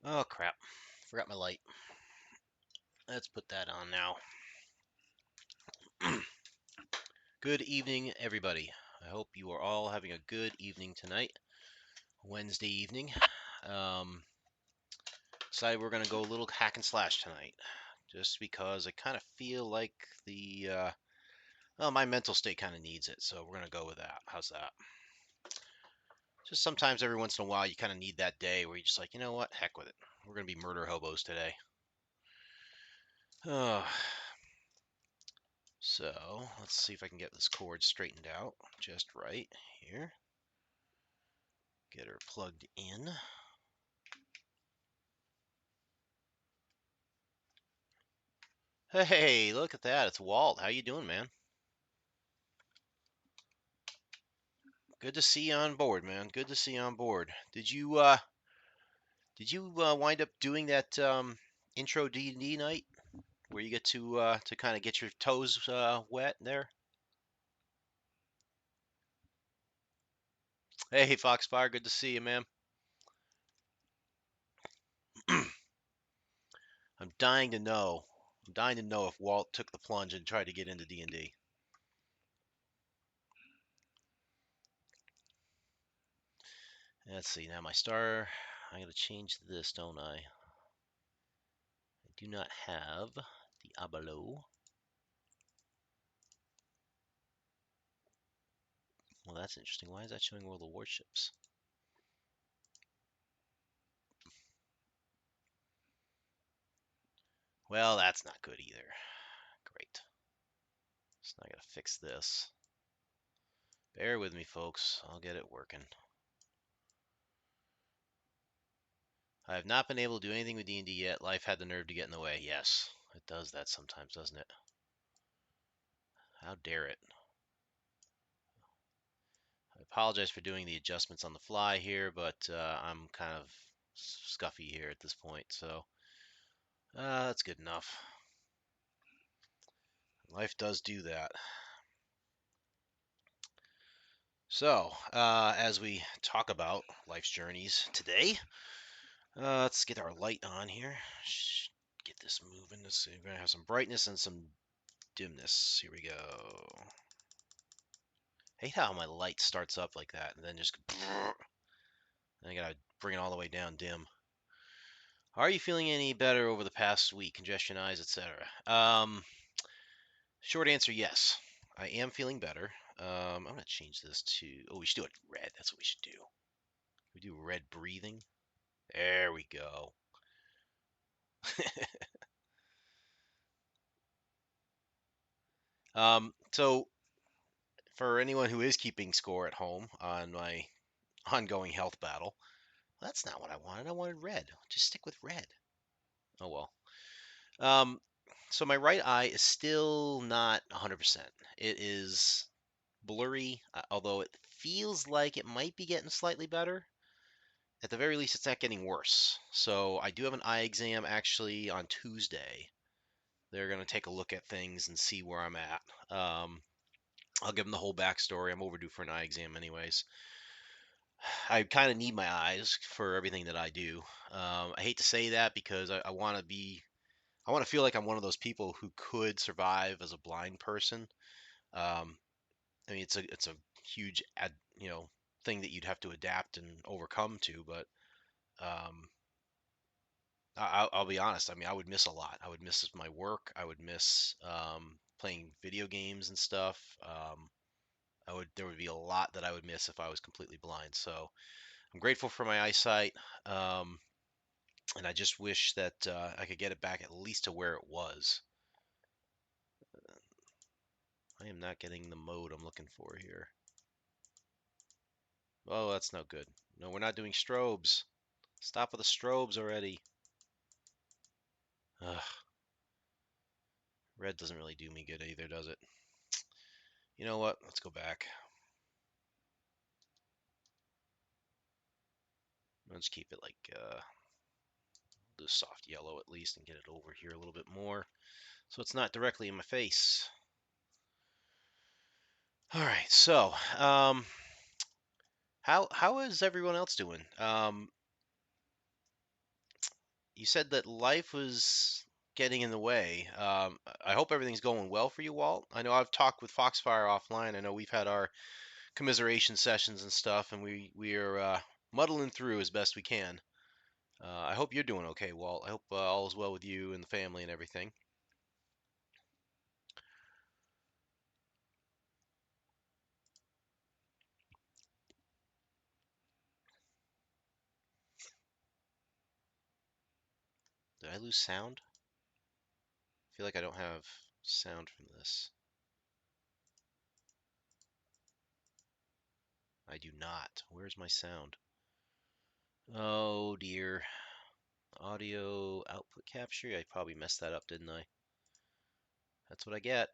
Oh crap, forgot my light. Let's put that on now. Good evening, everybody. I hope you are all having a good evening tonight, Wednesday evening. Um, Decided we're going to go a little hack and slash tonight, just because I kind of feel like well, my mental state kind of needs it, so we're going to go with that. How's that? Just sometimes every once in a while you kind of need that day where you're just like, you know what, heck with it. We're going to be murder hobos today. Oh, so let's see if I can get this cord straightened out just right here. Get her plugged in. Hey, look at that. It's Walt. How you doing, man? Good to see you on board, man. Good to see you on board. Did you wind up doing that intro D&D night where you get to kind of get your toes wet there? Hey, Foxfire, good to see you, man. I'm dying to know. I'm dying to know if Walt took the plunge and tried to get into D&D. Let's see. Now my star, I got to change this, don't I? I do not have Diablo. Well, that's interesting. Why is that showing World of Warships? Well, that's not good either. Great. So now I gotta fix this. Bear with me, folks. I'll get it working. I have not been able to do anything with D&D yet. Life had the nerve to get in the way. Yes, it does that sometimes, doesn't it? How dare it? I apologize for doing the adjustments on the fly here, but I'm kind of scuffy here at this point, so that's good enough. Life does do that. So, as we talk about life's journeys today, let's get our light on here. Get this moving. Let's see. We're going to have some brightness and some dimness. Here we go. I hate how my light starts up like that and then just and I gotta bring it all the way down dim. Are you feeling any better over the past week? Congestion, eyes, etc. Short answer, yes. I am feeling better. I'm gonna change this to. Oh, we should do it red. That's what we should do. We do red breathing. There we go. So for anyone who is keeping score at home on my ongoing health battle, that's not what I wanted. I wanted red. Just stick with red. Oh well. Um, so my right eye is still not 100%. It is blurry, although it feels like it might be getting slightly better. At the very least, it's not getting worse. So I do have an eye exam actually on Tuesday. They're going to take a look at things and see where I'm at. I'll give them the whole backstory. I'm overdue for an eye exam, anyways. I kind of need my eyes for everything that I do. I hate to say that because I want to be I want to feel like I'm one of those people who could survive as a blind person. Um, I mean, it's a huge thing that you'd have to adapt and overcome to. But um, I'll be honest. I mean, I would miss a lot. I would miss my work. I would miss playing video games and stuff. There would be a lot that I would miss if I was completely blind. So I'm grateful for my eyesight. Um, and I just wish that I could get it back at least to where it was. I am not getting the mode I'm looking for here. Oh, that's no good. No, we're not doing strobes. Stop with the strobes already. Ugh, red doesn't really do me good either, does it? You know what? Let's go back. Let's keep it like do soft yellow at least and get it over here a little bit more so it's not directly in my face. All right, so how is everyone else doing? You said that life was getting in the way. I hope everything's going well for you, Walt. I know I've talked with Foxfire offline. I know we've had our commiseration sessions and stuff, and we are muddling through as best we can. I hope you're doing okay, Walt. I hope all is well with you and the family and everything. Did I lose sound? I feel like I don't have sound from this. I do not. Where's my sound? Oh dear. Audio output capture. I probably messed that up, didn't I? That's what I get.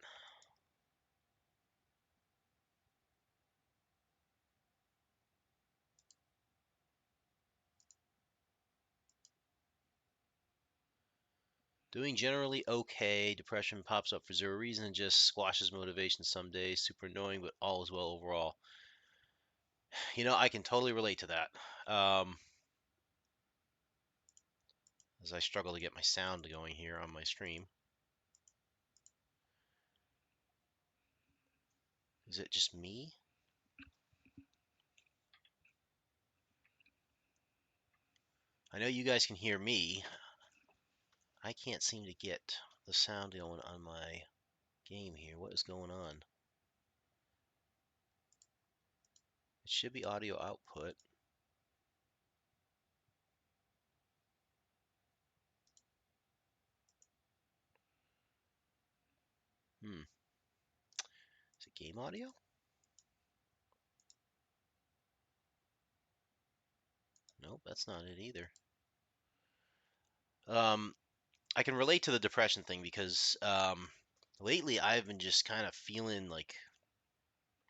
Doing generally okay. Depression pops up for zero reason and just squashes motivation some days. Super annoying, but all is well overall. I can totally relate to that. As I struggle to get my sound going here on my stream. Is it just me? I know you guys can hear me. I can't seem to get the sound going on my game here. What is going on? It should be audio output. Hmm. Is it game audio? Nope, that's not it either. Um, I can relate to the depression thing because lately I've been just kind of feeling like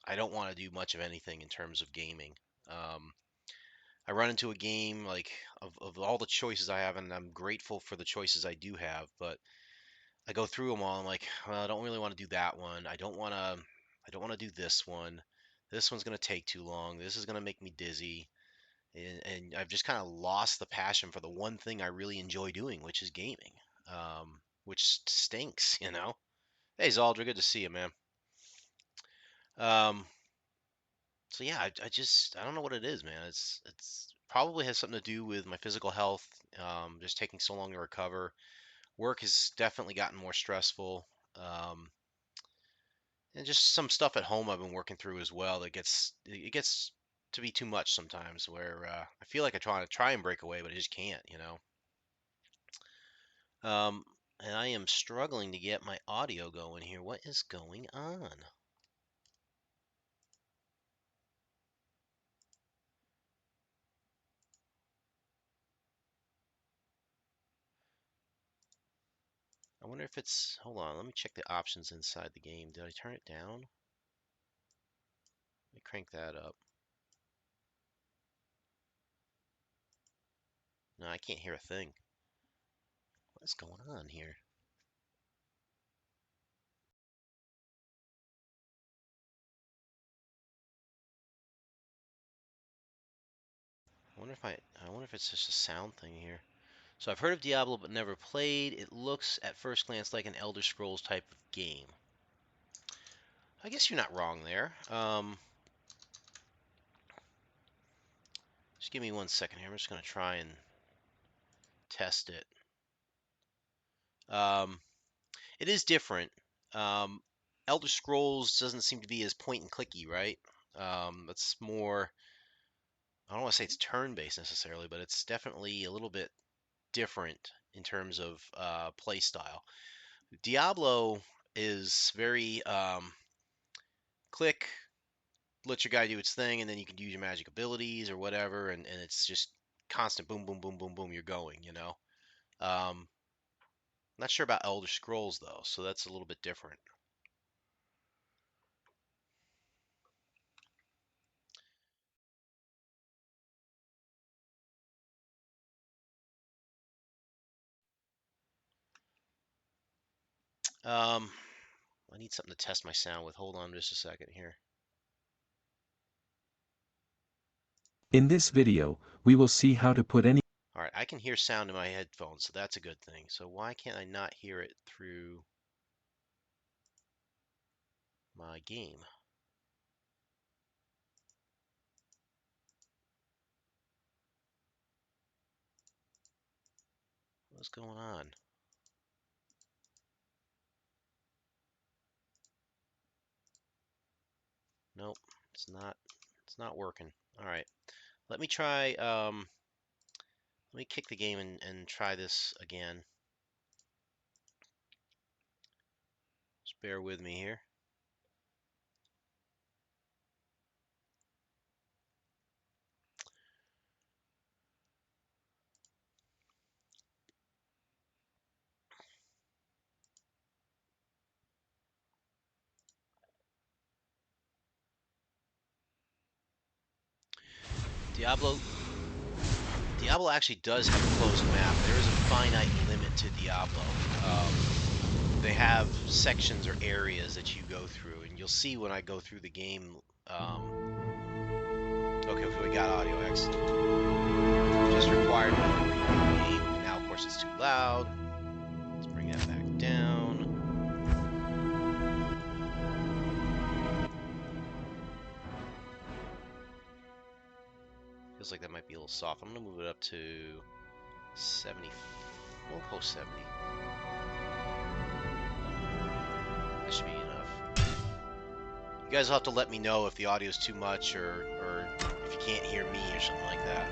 I don't want to do much of anything in terms of gaming. Um, I run into a game like of all the choices I have, and I'm grateful for the choices I do have, but I go through them all. I'm like, well, I don't really want to do that one. I don't want to do this one. This one's gonna take too long. This is gonna make me dizzy, and I've just kind of lost the passion for the one thing I really enjoy doing, which is gaming. Which stinks. Hey, Zaldra, good to see you, man. Um, so yeah, I don't know what it is, man. It's probably has something to do with my physical health. Just taking so long to recover. Work has definitely gotten more stressful. Um, and just some stuff at home I've been working through as well that gets to be too much sometimes where I feel like I try and break away but I just can't. And I am struggling to get my audio going here. What is going on? I wonder if it's, hold on, let me check the options inside the game. Did I turn it down? Let me crank that up. No, I can't hear a thing. What's going on here? I wonder if it's just a sound thing here. So I've heard of Diablo but never played. It looks at first glance like an Elder Scrolls type of game. I guess you're not wrong there. Just give me 1 second here. I'm just going to try and test it. Um, it is different. Um, Elder Scrolls doesn't seem to be as point and clicky, right? It's more, I don't want to say it's turn-based necessarily, but it's definitely a little bit different in terms of play style. Diablo is very click, let your guy do its thing, and then you can use your magic abilities or whatever, and it's just constant boom, boom, boom, boom, boom, you're going. Not sure about Elder Scrolls though, so that's a little bit different. I need something to test my sound with. Hold on just a second here. In this video, we will see how to put any All right, I can hear sound in my headphones, so that's a good thing. So why can't I not hear it through my game? What's going on? Nope, it's not working. All right. Let me try let me kick the game and try this again. Just bear with me here. Diablo actually does have a closed map. There is a finite limit to Diablo. They have sections or areas that you go through, and you'll see when I go through the game. Okay, we got audio. Excellent. Just required me to reboot the game. And now, of course, it's too loud. Let's bring that back down. Feels like that might be a little soft. I'm gonna move it up to 70. We'll go 70. That should be enough. You guys will have to let me know if the audio is too much or if you can't hear me or something like that.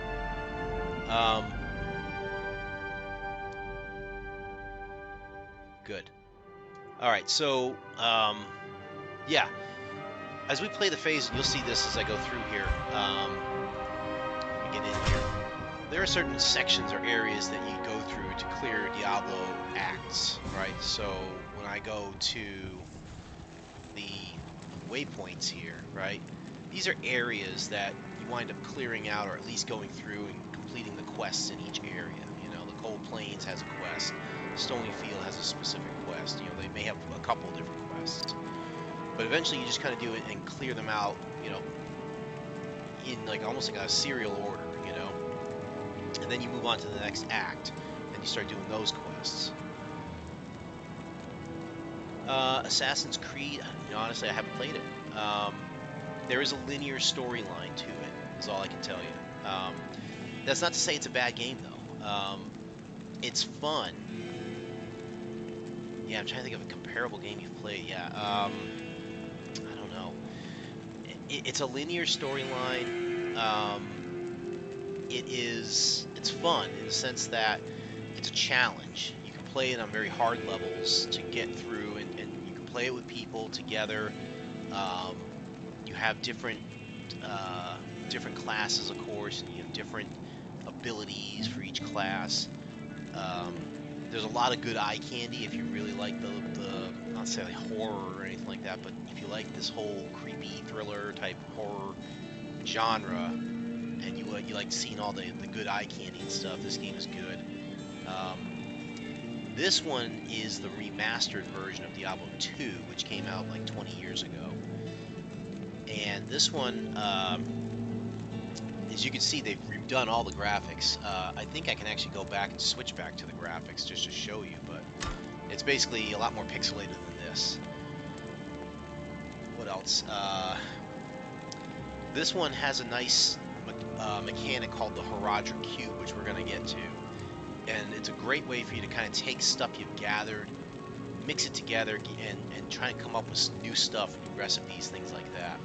Good. All right, so yeah, as we play the phase, you'll see this as I go through here. Let me get in here. There are certain sections or areas that you go through to clear Diablo acts, right? So when I go to the waypoints here, right? These are areas that you wind up clearing out, or at least going through and completing the quests in each area. You know, the Cold Plains has a quest. Stony Field has a specific quest. You know, they may have a couple different quests. But eventually you just kind of do it and clear them out, you know, in like almost like a serial order, you know. And then you move on to the next act, and you start doing those quests. Assassin's Creed, you know, honestly, I haven't played it. There is a linear storyline to it, is all I can tell you. That's not to say it's a bad game, though. It's fun. Yeah, I'm trying to think of a comparable game you've played. Yeah, I don't know. It's a linear storyline. It's fun in the sense that it's a challenge. You can play it on very hard levels to get through, and you can play it with people together. You have different classes, of course, and you have different abilities for each class. There's a lot of good eye candy if you really like the not necessarily horror or anything like that, but if you like this whole creepy thriller type horror genre, and you like seeing all the good eye candy and stuff, this game is good. This one is the remastered version of Diablo 2, which came out like 20 years ago. And this one, as you can see, they've redone all the graphics. I think I can actually go back and switch back to the graphics just to show you, but it's basically a lot more pixelated than this. What else? This one has a nice mechanic called the Horadric Cube, which we're going to get to. And it's a great way for you to kind of take stuff you've gathered, mix it together, and try and come up with new stuff, new recipes, things like that.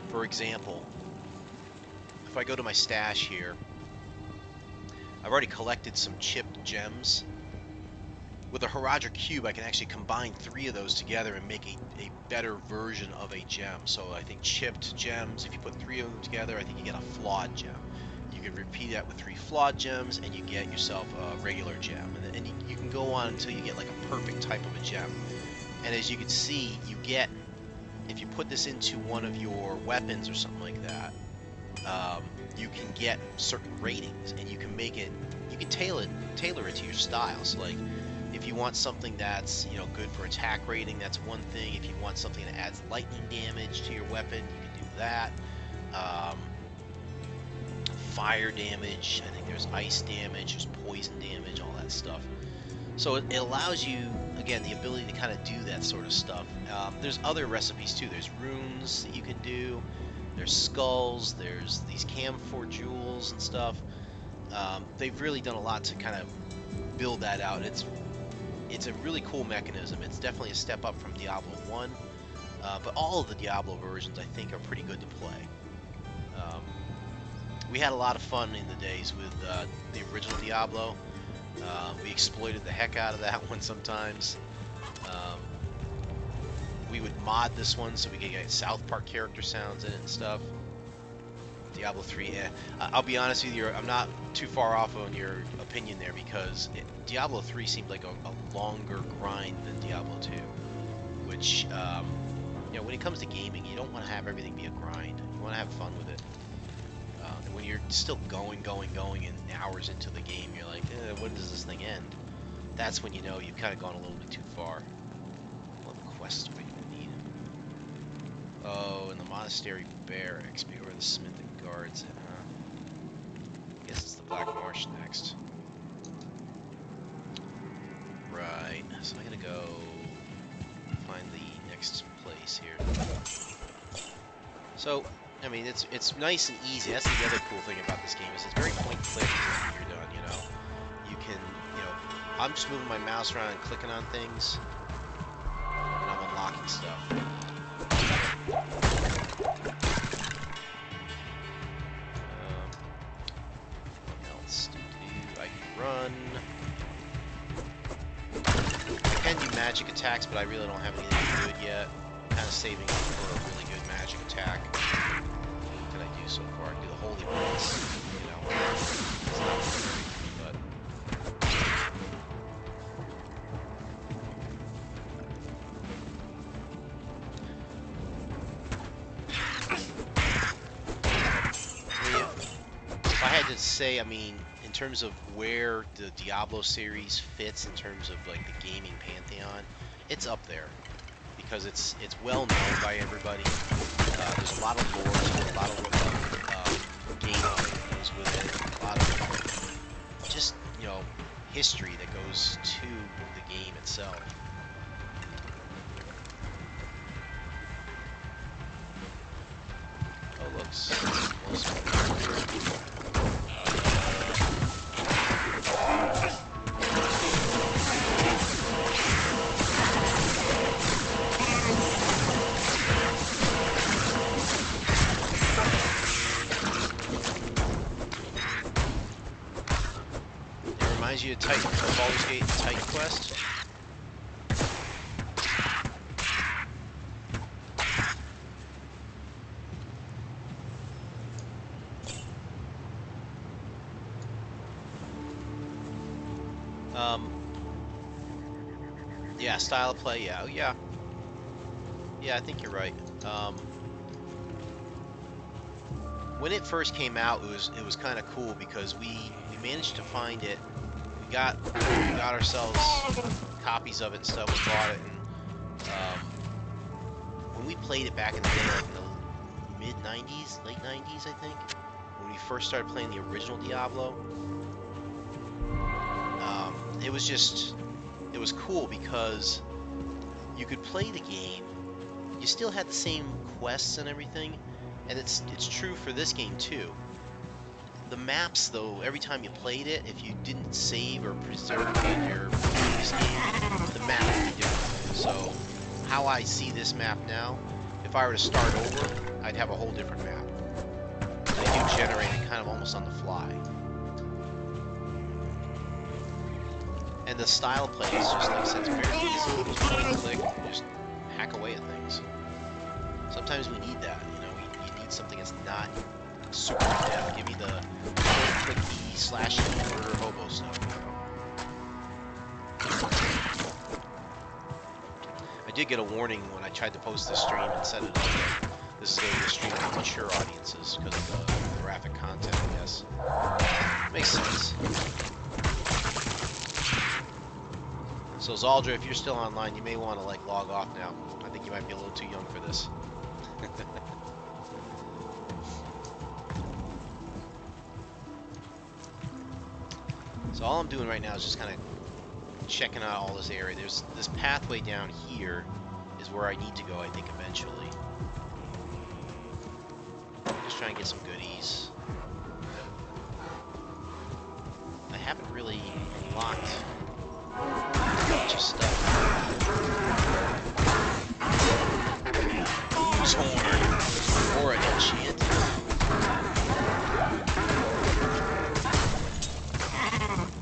For example, if I go to my stash here, I've already collected some chipped gems. With a Horadric Cube, I can actually combine 3 of those together and make a better version of a gem. So I think chipped gems, if you put 3 of them together, I think you get a flawed gem. You can repeat that with 3 flawed gems, and you get yourself a regular gem. And you can go on until you get like a perfect type of a gem. And as you can see, you get, if you put this into one of your weapons or something like that, you can get certain ratings, and you can make it, you can tailor it to your style. So like, If you want something that's, you know, good for attack rating, that's one thing. If you want something that adds lightning damage to your weapon, you can do that. Fire damage, I think there's ice damage, there's poison damage, all that stuff. So it allows you, again, the ability to kind of do that sort of stuff. There's other recipes too. There's runes that you can do. There's skulls. There's these camphor jewels and stuff. They've really done a lot to kind of build that out. It's a really cool mechanism. It's definitely a step up from Diablo 1, but all of the Diablo versions I think are pretty good to play. We had a lot of fun in the days with the original Diablo. We exploited the heck out of that one sometimes. We would mod this one so we could get South Park character sounds in it and stuff. Diablo 3, I'll be honest with you, I'm not too far off on your opinion there because Diablo 3 seemed like a longer grind than Diablo 2, which, you know, when it comes to gaming, you don't want to have everything be a grind. You want to have fun with it. And when you're still going, and hours into the game, you're like, when does this thing end? That's when you know you've kind of gone a little bit too far. What quest are we going to need? Oh, in the monastery barracks, be where the smith and guards it, huh? I guess it's the Black Marsh next. Right, so I gotta go find the next place here. So, I mean, it's nice and easy. That's the other cool thing about this game is it's very point and click when you're done, you know. You can, you know, I'm just moving my mouse around and clicking on things, and I'm unlocking stuff. What else to do? I can run. I can do magic attacks, but I really don't have anything good yet. I'm kind of saving up for a really good magic attack. What did I do so far? I do the holy ones, you know. It's not very, but if I had to say, I mean, in terms of where the Diablo series fits in terms of like the gaming pantheon, it's up there because it's well known by everybody. There's a lot of lore, so a lot of game that goes with it, a lot of just, you know, history that goes to the game itself. Oh, looks. Reminds you of Titan, Baldur's Gate and Titan Quest. Yeah, style of play, yeah, yeah. Yeah, I think you're right. When it first came out, it was kind of cool because we managed to find it. We got ourselves copies of it and stuff. We bought it, and when we played it back in the day, like in the mid '90s, late '90s, I think, when we first started playing the original Diablo, it was cool because you could play the game. You still had the same quests and everything, and it's true for this game too. The maps, though, every time you played it, if you didn't save or preserve in your previous game, the map would be different. So, how I see this map now, if I were to start over, I'd have a whole different map. They do generate it kind of almost on the fly. And the style play is just, like I said, it's very easy. Just point and click, and just hack away at things. Sometimes we need that, you know, you need something that's not super in-depth. Give me the clicky, slashy, murder hobo stuff, you know? I did get a warning when I tried to post this stream and set it up that this is going to be a stream for mature audiences because of the graphic content, I guess. Makes sense. So Zaldra, if you're still online, you may want to like log off now. I think you might be a little too young for this. So all I'm doing right now is just kind of checking out all this area. There's this pathway down here is where I need to go, I think, eventually. Just trying to get some goodies. I haven't really unlocked a bunch of stuff. Blues horn or an enchant.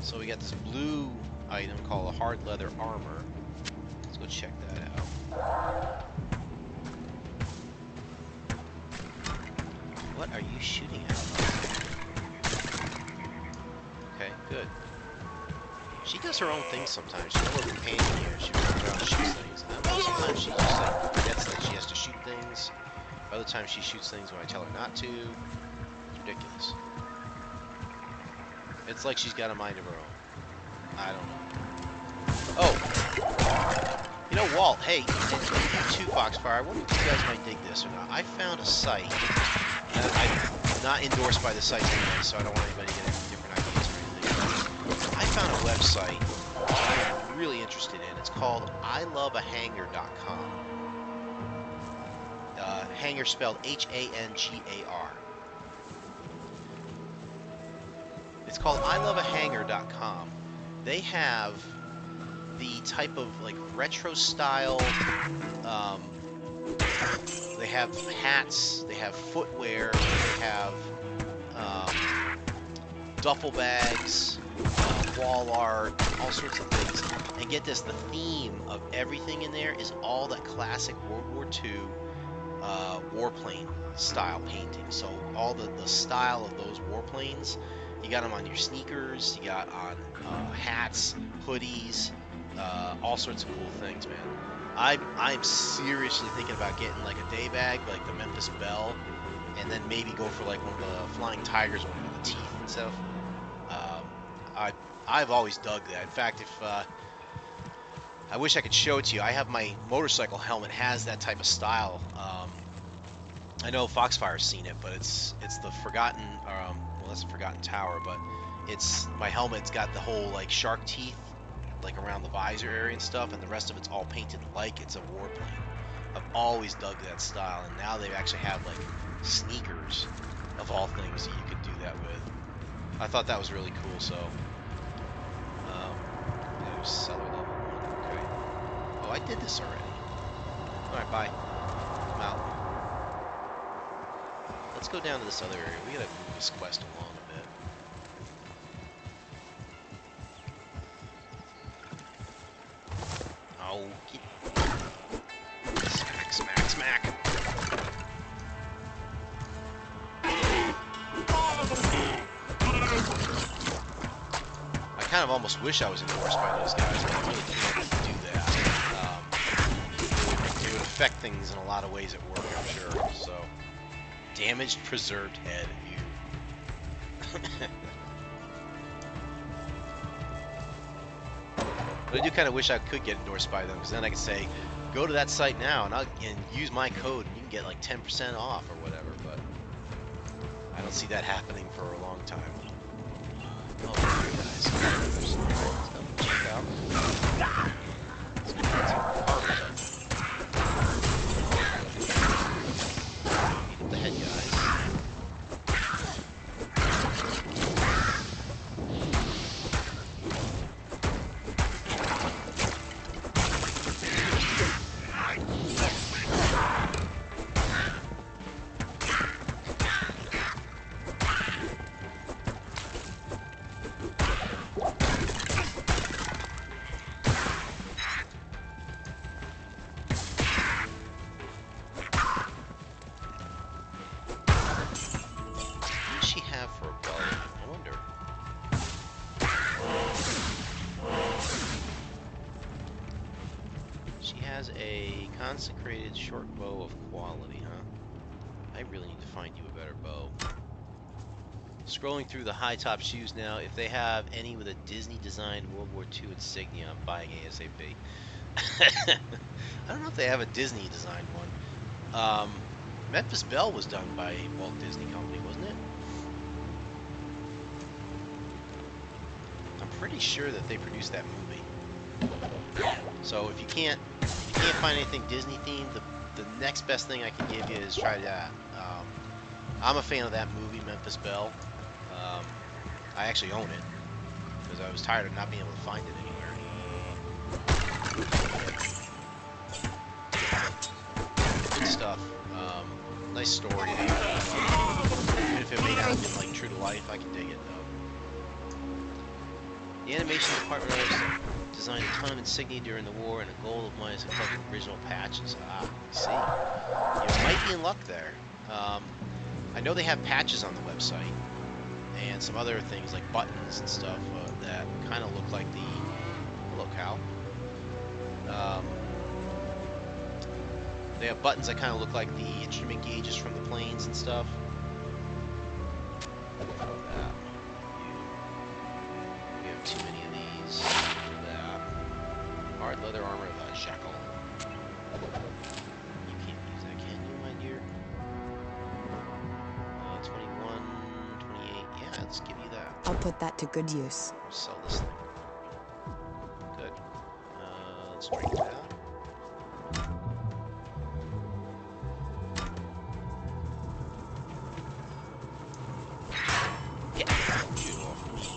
So we got this blue item called a hard leather armor. Let's go check that out. What are you shooting at? Okay, good. She does her own thing sometimes. She's a little companion here. She runs around and shoots things. And then sometimes she just like forgets that she has to shoot things. Other times she shoots things when I tell her not to. It's ridiculous. It's like she's got a mind of her own. I don't know. Oh! You know, Walt, hey, you too, Foxfire. I wonder if you guys might dig this or not. I found a site. I'm not endorsed by the site anyway, so I don't want anybody to get any different ideas or anything. I found a website that I'm really interested in. It's called iloveahanger.com. Hanger spelled H-A-N-G-A-R. It's called iloveahanger.com. They have the type of like retro style. They have hats. They have footwear. They have duffel bags, wall art, all sorts of things. And get this: the theme of everything in there is all that classic World War II warplane style painting. So all the style of those warplanes. You got them on your sneakers, you got on hats, hoodies, all sorts of cool things, man. I'm seriously thinking about getting like a day bag, like the Memphis Belle, and then maybe go for like one of the Flying Tigers one with the teeth and stuff. I've always dug that. In fact, if I wish I could show it to you. I have my motorcycle helmet has that type of style. I know Foxfire's seen it, but it's the Forgotten. Well, that's the Forgotten Tower, but it's my helmet's got the whole like shark teeth, like around the visor area and stuff, and the rest of it's all painted like it's a warplane. I've always dug that style, and now they actually have like sneakers, of all things, that you could do that with. I thought that was really cool. So, there's seller level 1. Okay. Oh, I did this already. All right, bye. I'm out. Let's go down to this other area. We gotta move this quest along a bit. Oh, get... Smack, smack, smack. I kind of almost wish I was endorsed by those guys. I really don't want to do that. It would affect things in a lot of ways at work, I'm sure. So, damaged preserved head. But I do kind of wish I could get endorsed by them, because then I could say, go to that site now and use my code, and you can get like 10% off or whatever. But I don't see that happening for a long time. Oh, guys, check out. Beat up the head guys. For a bow, I wonder. She has a consecrated short bow of quality, huh? I really need to find you a better bow. Scrolling through the high top shoes now. If they have any with a Disney designed World War II insignia, I'm buying ASAP. I don't know if they have a Disney designed one. Memphis Belle was done by Walt Disney Company, wasn't it? I'm pretty sure that they produced that movie. So if you can't find anything Disney themed, the next best thing I can give you is try that. I'm a fan of that movie, Memphis Belle. Um, I actually own it because I was tired of not being able to find it anywhere. Good stuff. Nice story. Even if it may not have been like true to life, I can dig it though. The animation department designed a ton of insignia during the war, and a goal of mine is to collect original patches. Ah, I see. You might be in luck there. I know they have patches on the website, and some other things like buttons and stuff that kind of look like the... Hello, cow. They have buttons that kind of look like the instrument gauges from the planes and stuff. You have too many of these. Hard leather armor of a shackle. You can't use that, can you, my dear? 21, 28. Yeah, let's give you that. I'll put that to good use. Sell this thing. Good. Let's drink that. Yeah. Get off me.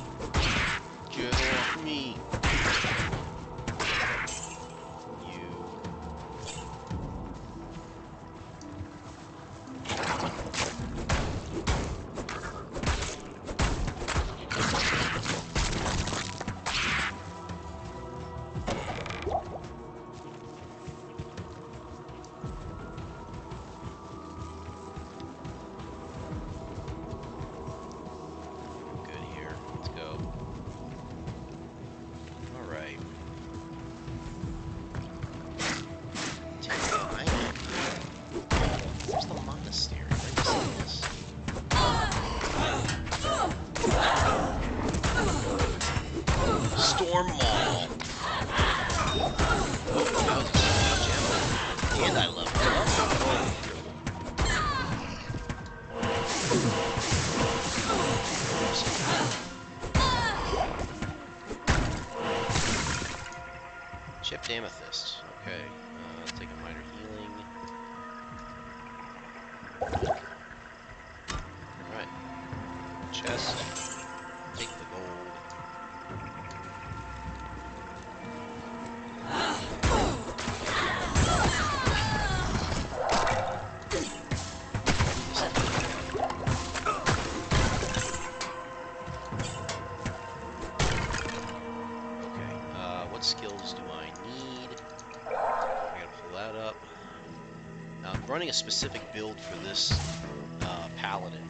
Get off me. You. Good here. Let's go. Alright. Where's the monastery? Have I seen this? Storm Mall. Oh, that was a gem. And I love it. Chipped amethyst. Okay. Let's take a minor healing. Alright. Chest. Take the gold. Okay. What skills do I need? I gotta pull that up. Now, I'm running a specific build for this paladin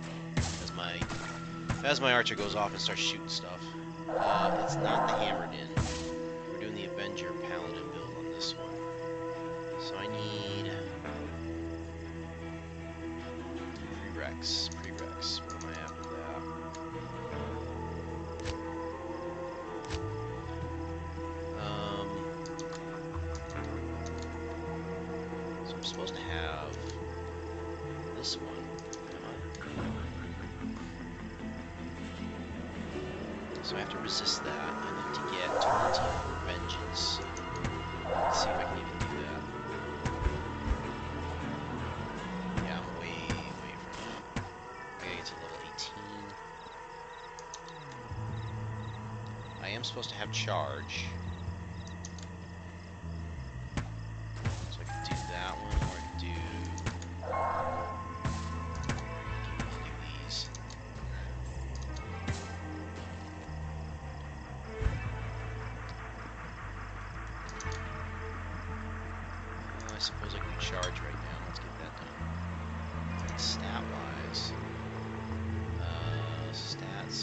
as my archer goes off and starts shooting stuff. It's not the hammered in. We're doing the Avenger paladin build on this one. So I need prereqs. What am I at with that? So I'm supposed to have this one. Come on. So I have to resist that. I need to get 20 vengeance. Let's see if I can even do that. Yeah, I'm way from that. I gotta get to level 18. I am supposed to have charge. So I can do that one, or I can do these. I suppose I can do charge right now. Let's get that done. Stat-wise, stats.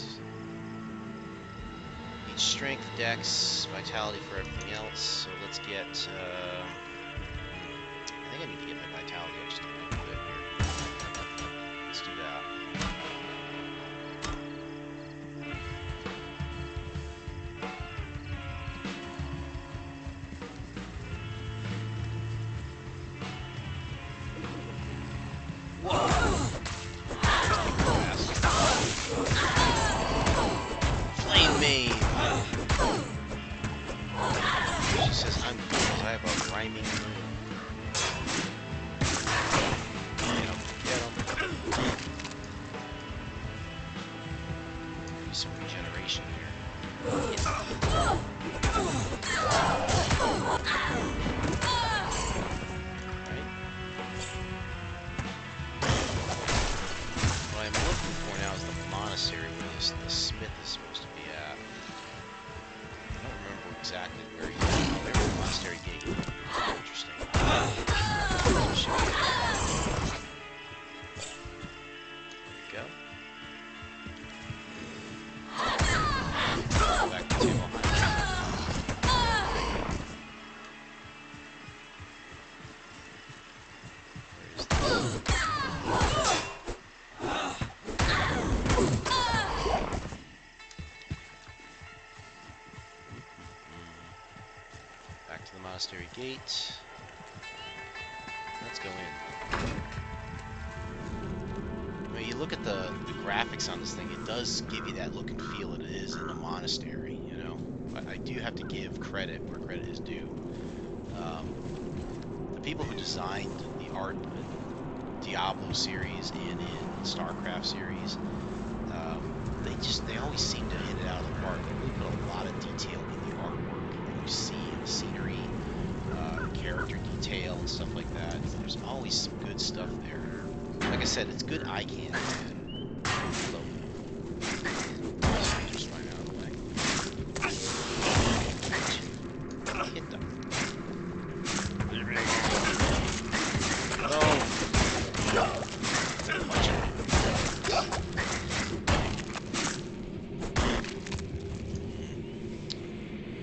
Need strength, dex, vitality for everything else. So let's get. I think I need to get my vitality up just a little bit here. Let's do that. rhyming. Get 'em. Do some regeneration here. Right? What I'm looking for now is the monastery where the smith is supposed to be at. I don't remember exactly where he's at. Oh, there's the monastery gate. Interesting. There we go. Back to table hunting. Back to the monastery gate. Let's go in. When you look at the graphics on this thing, it does give you that look and feel that it is in a monastery, you know. But I do have to give credit where credit is due. The people who designed the art in Diablo series and in StarCraft series, they always seem to hit it out of the park. They really put a lot of detail in the artwork that you see in the scenery, character detail and stuff like that. There's always some good stuff there. Like I said, it's good eye candy, man. Hello. Just right out of the way. Hit them. No. Watch out.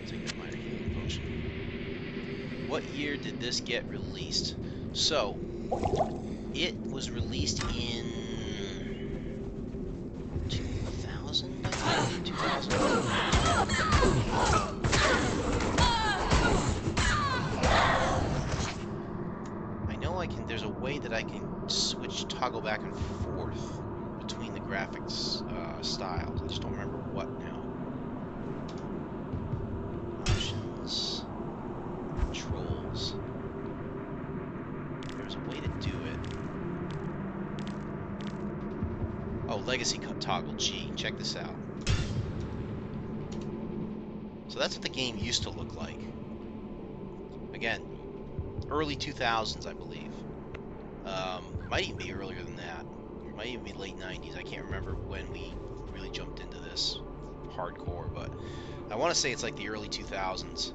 Take that minor healing potion. What year did this get released? So, it was released in 2000, I think? 2000? I know there's a way that I can toggle back and forth between the graphics styles. I just don't remember what now. Options. Controls. There's a way to do it. Oh, legacy toggle G. Check this out. So that's what the game used to look like. Again, early 2000s, I believe. Might even be earlier than that. Might even be late 90s. I can't remember when we really jumped into this hardcore, but I want to say it's like the early 2000s.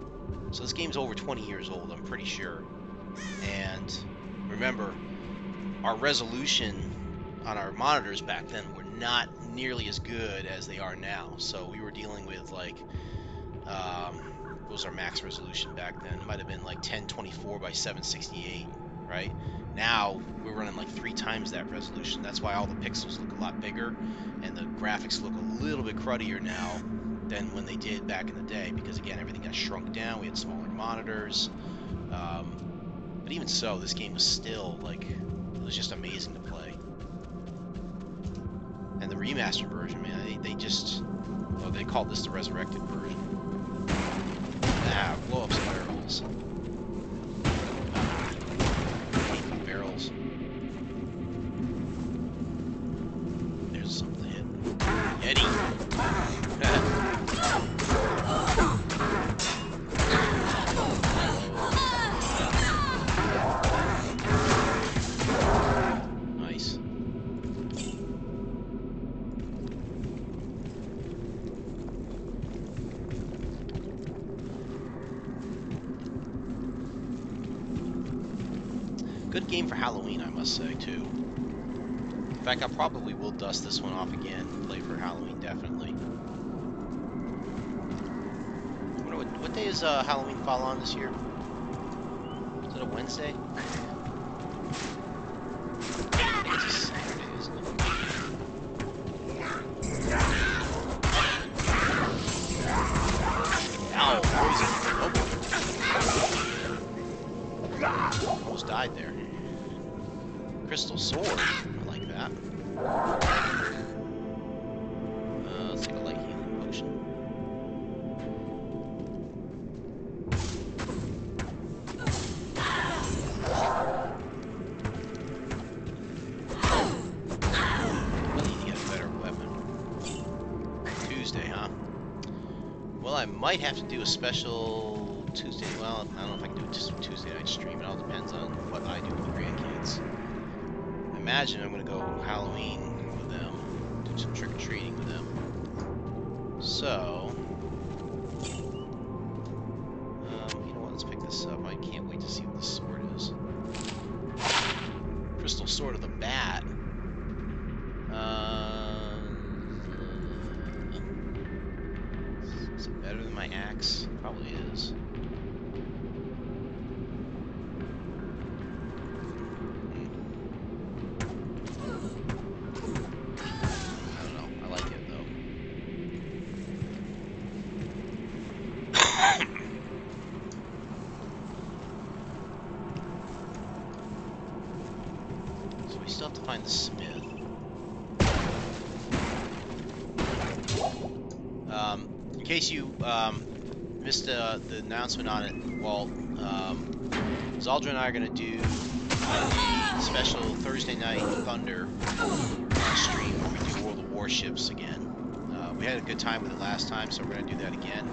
So this game's over 20 years old, I'm pretty sure. And remember, our resolution on our monitors back then were not nearly as good as they are now. So we were dealing with like, what was our max resolution back then? It might have been like 1024 by 768, right? Now we're running like 3 times that resolution. That's why all the pixels look a lot bigger and the graphics look a little bit cruddier now than when they did back in the day, because again, everything got shrunk down. We had smaller monitors. But even so, this game was still like, it was just amazing to play. And the remastered version, man, they just, oh, they called this the Resurrected version. Ah, blow up some barrels. Hate barrels. There's something to hit. Yeti! Nice. Good game for Halloween, I must say, too. In fact, I probably will dust this one off again and play for Halloween, definitely. What day is Halloween fall on this year? Is it a Wednesday? I think it's a Saturday, isn't it? Ow! Poison. Almost died there. Crystal sword. I like that. Let's take a light healing potion. might have to do a special Tuesday. Well, I don't know if I can do a Tuesday night stream. It all depends on what I do with the grandkids. I imagine I'm gonna go Halloween with them, do some trick or treating with them. So, you know what? Let's pick this up. I can't wait to see what this sword is. Crystal Sword of the Bat. Is it better than my axe? Probably is. I don't know. I like it though. So we still have to find the smith. In case you missed the announcement on it, Walt, Zaldra and I are going to do a special Thursday night Thunder stream where we do World of Warships again. We had a good time with it last time, so we're going to do that again.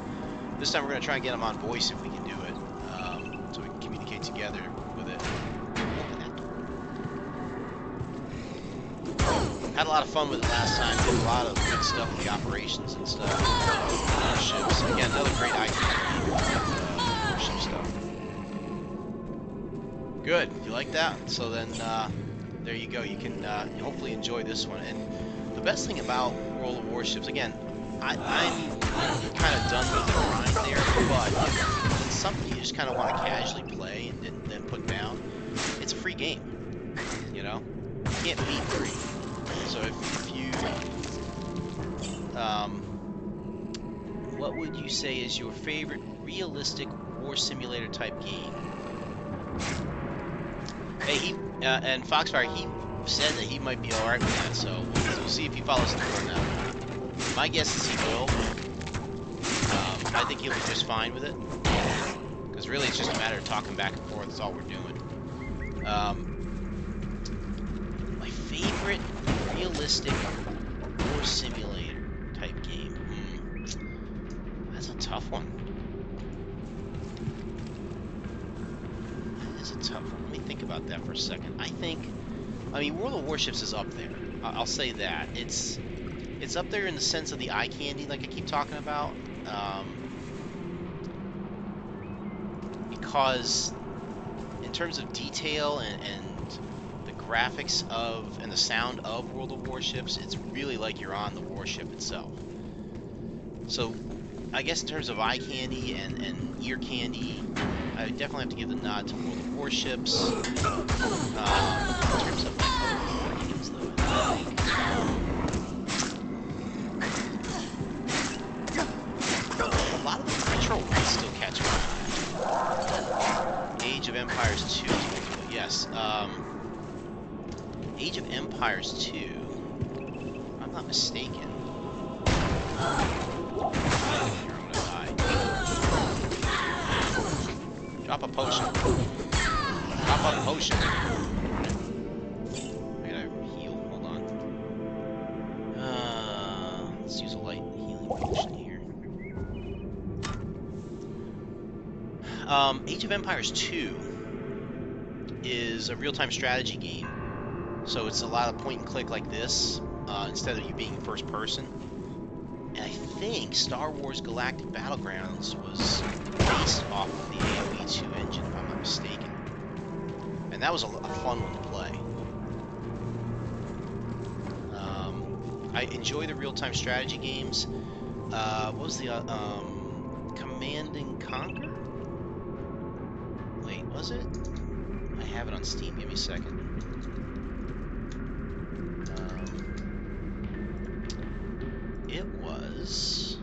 This time we're going to try and get them on voice if we can do it, so we can communicate together with it. Had a lot of fun with it last time. Did a lot of good stuff with the operations and stuff. Ships. Again, another great icon. Warship stuff. Good. You like that? So then, there you go. You can hopefully enjoy this one. And the best thing about World of Warships, again, I'm kind of done with the grind there, but if it's something you just kind of want to casually play and then put down, it's a free game. You know? You can't beat free. So if you, what would you say is your favorite realistic war simulator type game? Hey, and Foxfire, he said that he might be alright with that, so we'll see if he follows through on that. My guess is he will. I think he'll be just fine with it. Because really it's just a matter of talking back and forth, that's all we're doing. My favorite realistic war simulator type game. That's a tough one. That is a tough one. Let me think about that for a second. I mean, World of Warships is up there. I'll say that. It's up there in the sense of the eye candy, like I keep talking about. Because in terms of detail and the graphics of and the sound of World of Warships, it's really like you're on the warship itself. So I guess in terms of eye candy and ear candy, I would definitely have to give the nod to World of Warships. In terms of like other games, though, I think a lot of the retro ones still catch my eye. Age of Empires 2, yes. Age of Empires 2, if I'm not mistaken. Drop a potion. Drop a potion. I gotta heal. Hold on. Let's use a light healing potion here. Age of Empires 2 is a real-time strategy game. So it's a lot of point and click like this, instead of you being first person. And I think Star Wars Galactic Battlegrounds was based off of the AoE 2 engine, if I'm not mistaken. And that was a fun one to play. I enjoy the real-time strategy games. What was the Command and Conquer? Wait, was it? I have it on Steam. Give me a second. It was...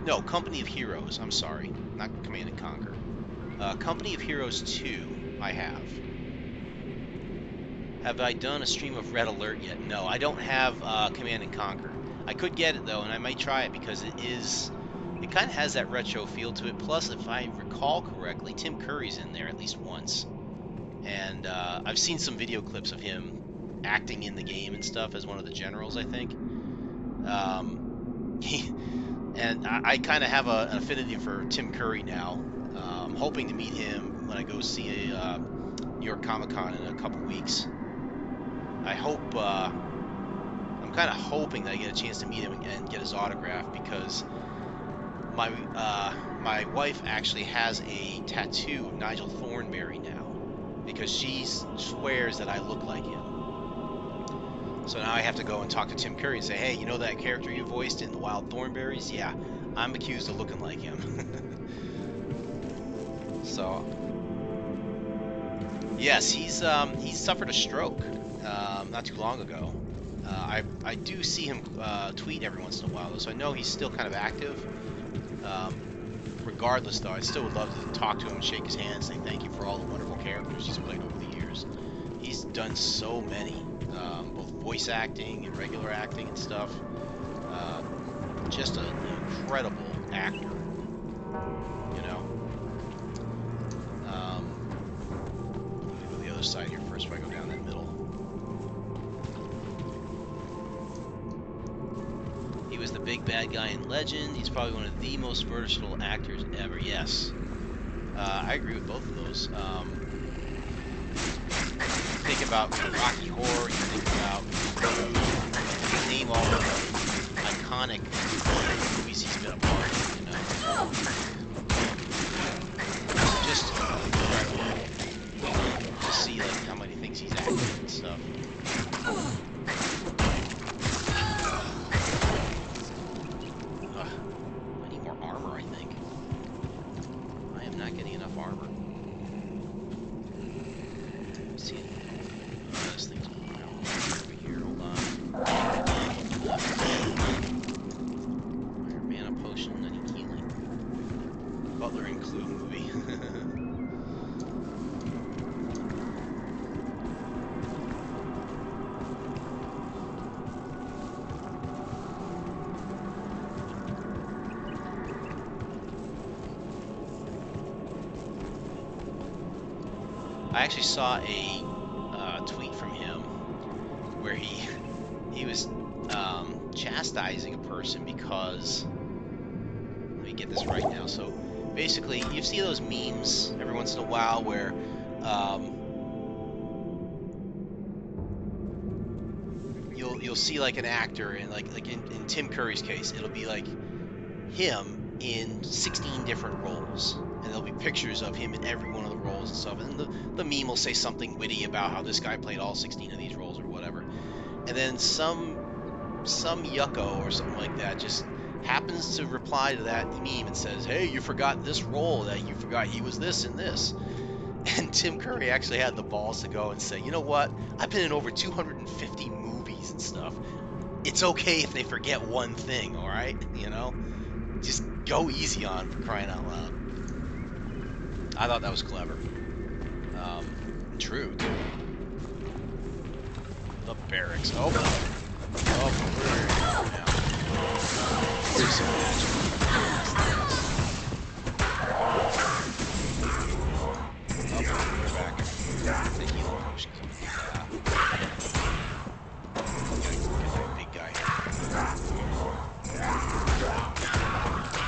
No, Company of Heroes. I'm sorry. Not Command and Conquer. Company of Heroes 2, I have. Have I done a stream of Red Alert yet? No, I don't have Command and Conquer. I could get it, though, and I might try it because it kind of has that retro feel to it. Plus, if I recall correctly, Tim Curry's in there at least once. And I've seen some video clips of him acting in the game and stuff as one of the generals, I think. Um, and I kind of have an affinity for Tim Curry now. I'm hoping to meet him when I go see New York Comic Con in a couple weeks. I hope. I'm kind of hoping that I get a chance to meet him and get his autograph because my wife actually has a tattoo of Nigel Thornberry now because she swears that I look like him. So now I have to go and talk to Tim Curry and say, hey, you know that character you voiced in The Wild Thornberries? Yeah, I'm accused of looking like him. So yes, he's suffered a stroke not too long ago. I do see him tweet every once in a while though, so I know he's still kind of active. Um, Regardless, though, I still would love to talk to him and shake his hand and say thank you for all the wonderful characters he's played over the years. He's done so many, both voice acting and regular acting and stuff. Uh, just an incredible actor, you know. Let me go to the other side here first before I go down that middle. He was the big bad guy in Legend. He's probably one of the most versatile actors ever. Yes. I agree with both of those. Think about Rocky Horror, you think about, name all the iconic movies he's been a part of, you know. Just incredible to see like how many things he's acted and stuff. Ugh, I need more armor, I think. I am not getting enough armor. See it? This thing's moving around over here. Hold on. Higher mana potion, I need healing. Butler and Clue movie. I actually saw a tweet from him where he was chastising a person because, let me get this right now. So basically, you see those memes every once in a while where you'll see like an actor in like in Tim Curry's case, it'll be like him in 16 different roles, and there'll be pictures of him in every one of the roles and stuff, and the meme will say something witty about how this guy played all 16 of these roles or whatever, and then some yucko or something like that just happens to reply to that meme and says, hey, you forgot this role, that you forgot he was this and this. And Tim Curry actually had the balls to go and say, you know what, I've been in over 250 movies and stuff, it's okay if they forget one thing, all right, you know, just go easy on, for crying out loud. I thought that was clever. True, too. The barracks. Oh, we're here now. There's some magic. Oh, we're back. The healing potions. Big guy here.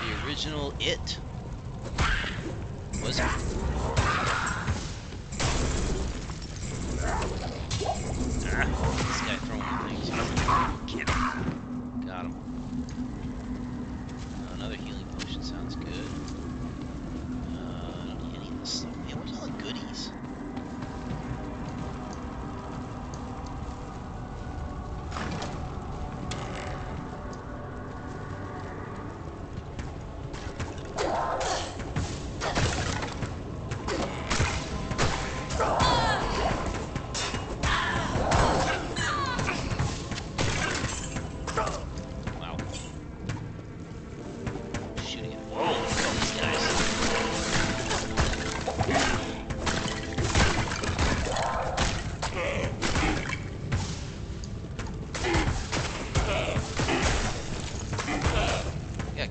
The original It was it? This guy throwing things. Get him. Got him. Another healing potion sounds good. I don't need any of this stuff. Man, where's all the goodies?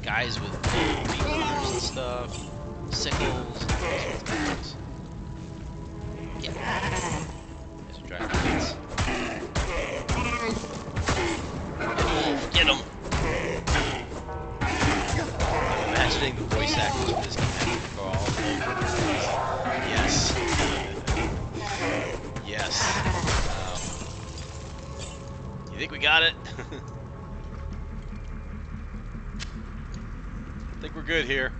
Guys with beavers and stuff, sickles, and all sorts of things. Yeah. Guys are dragon knights. Get him! imagining the voice actors for this game for all of them. Yes. Yes. You think we got it? I think we're good here.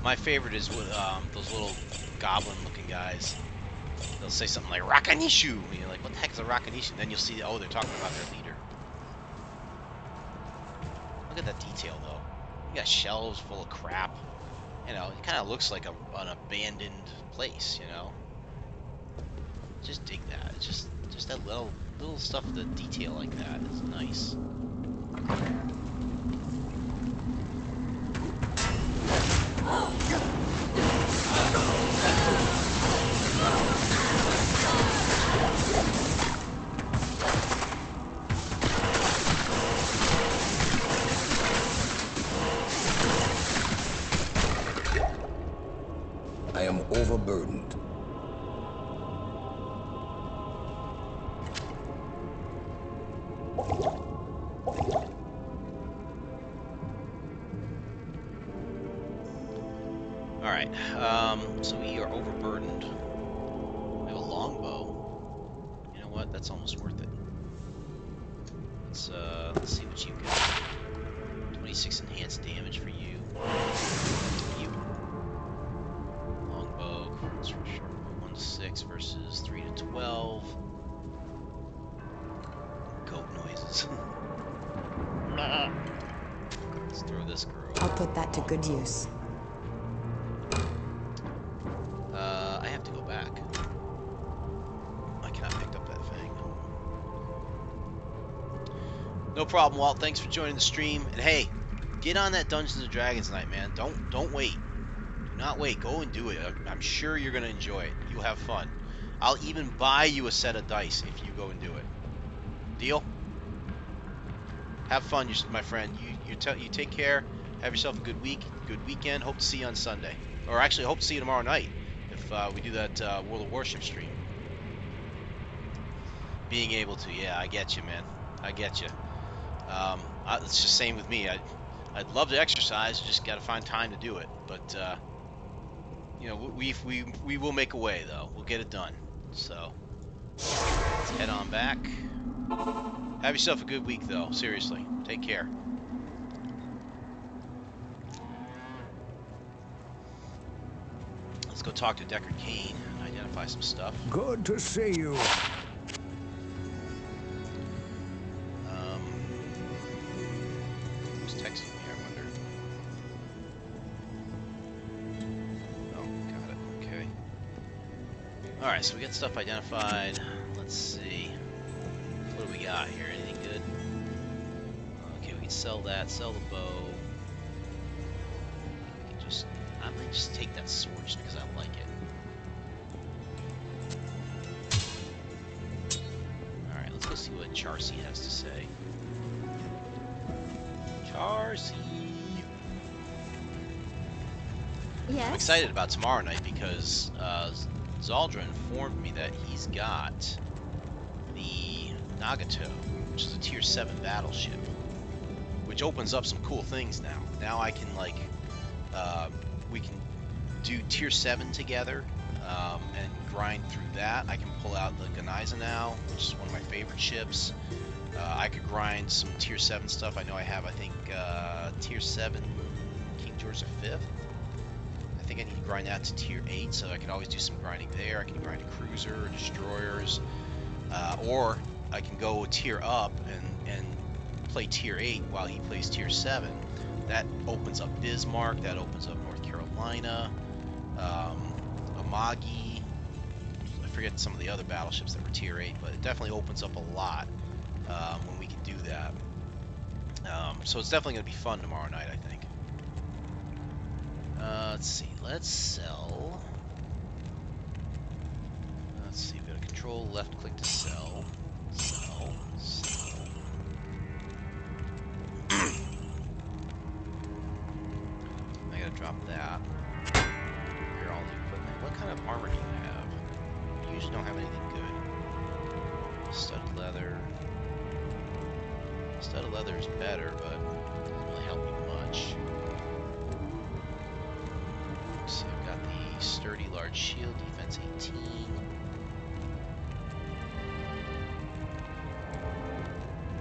My favorite is with those little goblin-looking guys. They'll say something like "Rakanishu," and you're like, "What the heck is a Rakanishu?" And then you'll see, oh, they're talking about their leader. Look at that detail, though. You got shelves full of crap. You know, it kind of looks like an abandoned place. You know, just dig that. It's just that little stuff, the detail like that is nice. I am overburdened. Alright, so we are overburdened. We have a longbow. You know what? That's almost worth it. Let's see what you got. 26 enhanced damage for you. You. Longbow, shortbow, 1 to 6 versus 3 to 12. Goat noises. Let's throw this girl. I'll put that to good use. I have to go back. I cannot pick up that thing. No problem, Walt. Thanks for joining the stream. And hey, get on that Dungeons and Dragons night, man. Don't wait. Do not wait. Go and do it. I'm sure you're gonna enjoy it. You'll have fun. I'll even buy you a set of dice if you go and do it. Deal? Have fun, my friend. You take care. Have yourself a good week, good weekend. Hope to see you on Sunday, or actually, hope to see you tomorrow night if we do that World of Warship stream. Being able to, yeah, I get you, man. I get you. It's just same with me. I'd love to exercise, just got to find time to do it. But you know, we will make a way though. We'll get it done. So let's head on back. Have yourself a good week though. Seriously, take care. Let's go talk to Deckard Cain and identify some stuff. Good to see you. Who's texting me, I wonder? Oh, got it. Okay. Alright, so we got stuff identified. Let's see. What do we got here? Anything good? Okay, we can sell that. Sell the bow. We can just... I might just take that sword just because I like it. Alright, let's go see what Charcy has to say. Charcy! Yes? I'm excited about tomorrow night because Zaldra informed me that he's got the Nagato, which is a tier 7 battleship, which opens up some cool things now. Now I can, like, we can do tier 7 together and grind through that. I can pull out the Gneisenau, which is one of my favorite ships. I could grind some tier 7 stuff. I know I have, I think, tier 7 King George V. I think I need to grind that to tier 8, so I can always do some grinding there. I can grind a cruiser or destroyers, or I can go tier up and play tier 8 while he plays tier 7. That opens up Bismarck, that opens up North Carolina, Amagi. I forget some of the other battleships that were tier 8, but it definitely opens up a lot when we can do that. So it's definitely going to be fun tomorrow night, I think. Let's see, let's sell. Let's see, we got to control, left click to sell. Sell, sell. I gotta drop that. kind of armor do you have? You usually don't have anything good. Studded leather. Studded leather is better, but it doesn't really help me much. So I've got the sturdy large shield, defense 18.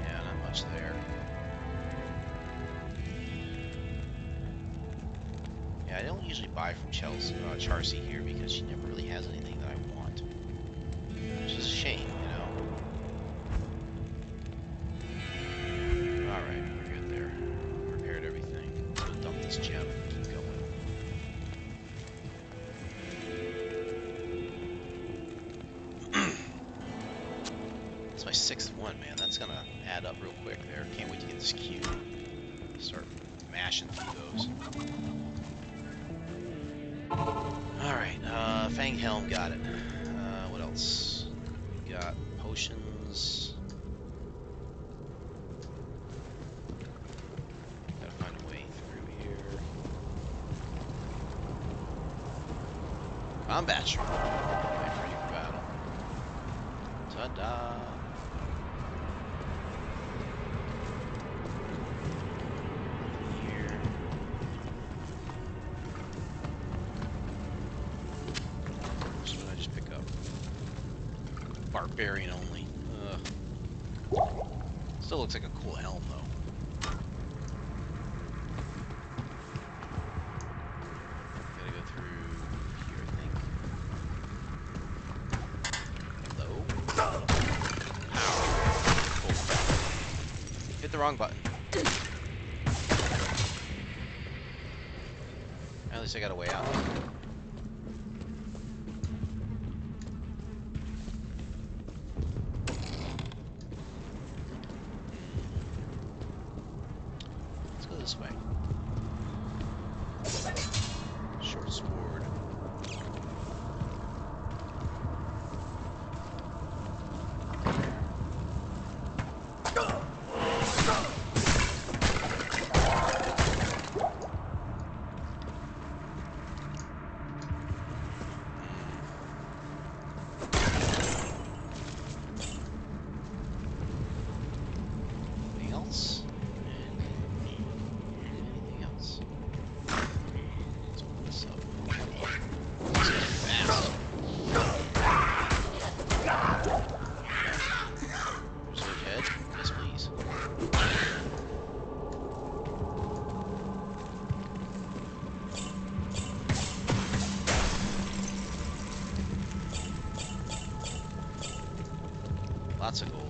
Yeah, not much there. Yeah, I don't usually buy from Charcy here because she never really has anything that I want. Which is a shame, you know? Alright, we're good there. Repaired everything. Let's go dump this gem and keep going. That's my 6th one, man. That's gonna add up real quick there. Can't wait to get this cube. Start mashing through those. Alright, Fang Helm, got it. What else? We got potions. Gotta find a way through here. Combat shroom. I'm ready for battle. Ta-da! Here. Which one did I just pick up? Barbarian only. Still looks like a cool helm, though. Gotta go through here, I think. Hello? Ow. Cool. Hit the wrong button. At least I got a way out. Let's go this way. Short sword. Anything else? Anything else? Let's open this up. This is fast. Reserve head? Yes, please. Lots of gold.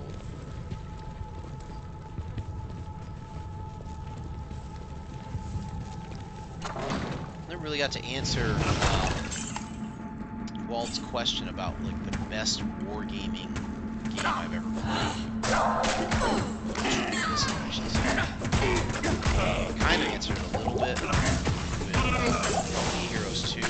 Never really got to answer Walt's question about like the best wargaming game I've ever played. Kind of answered it a little bit with Company Heroes 2.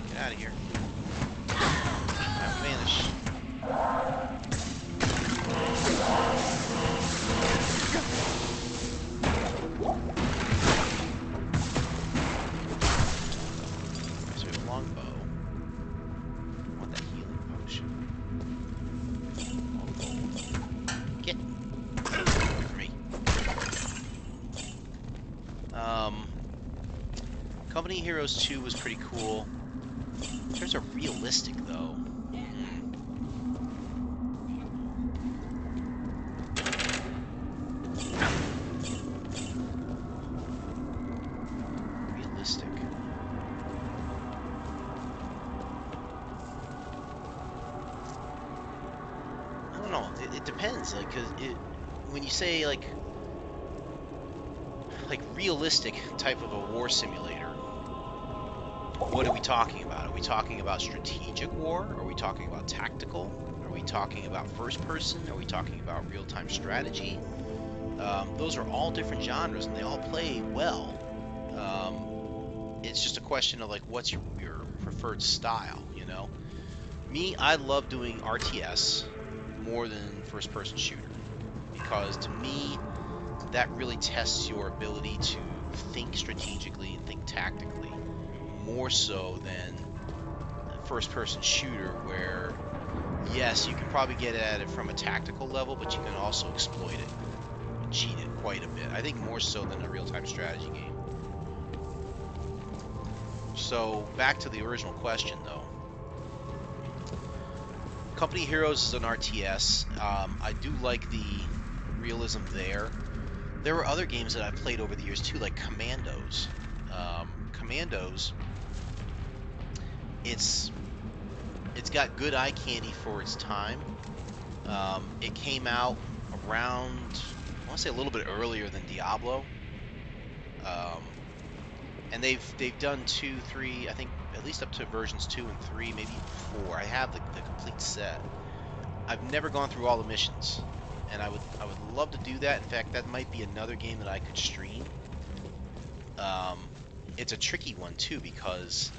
Get out of here. Vanish. So we have a longbow. I want that healing potion. All the gold. Get. Wait for me. Company Heroes 2 was pretty cool. In terms of realistic, though. Realistic. I don't know. It depends. Like, 'cause when you say like realistic type of a war simulator, what are we talking about? Are we talking about strategic war? Are we talking about tactical? Are we talking about first person? Are we talking about real-time strategy? Those are all different genres, and they all play well. It's just a question of like, what's your preferred style? You know, me, I love doing RTS. more than first-person shooter, because to me, that really tests your ability to think strategically and think tactically, more so than a first-person shooter where, yes, you can probably get at it from a tactical level, but you can also exploit it and cheat it quite a bit. I think more so than a real-time strategy game. So, back to the original question, though. Company Heroes is an RTS. I do like the realism there. There were other games that I've played over the years too, like Commandos. Commandos, it's got good eye candy for its time. It came out around, I want to say a little bit earlier than Diablo. And they've done 2, 3, I think at least up to versions 2 and 3, maybe 4. I have the complete set. I've never gone through all the missions, and I would love to do that. In fact, that might be another game that I could stream. It's a tricky one too, because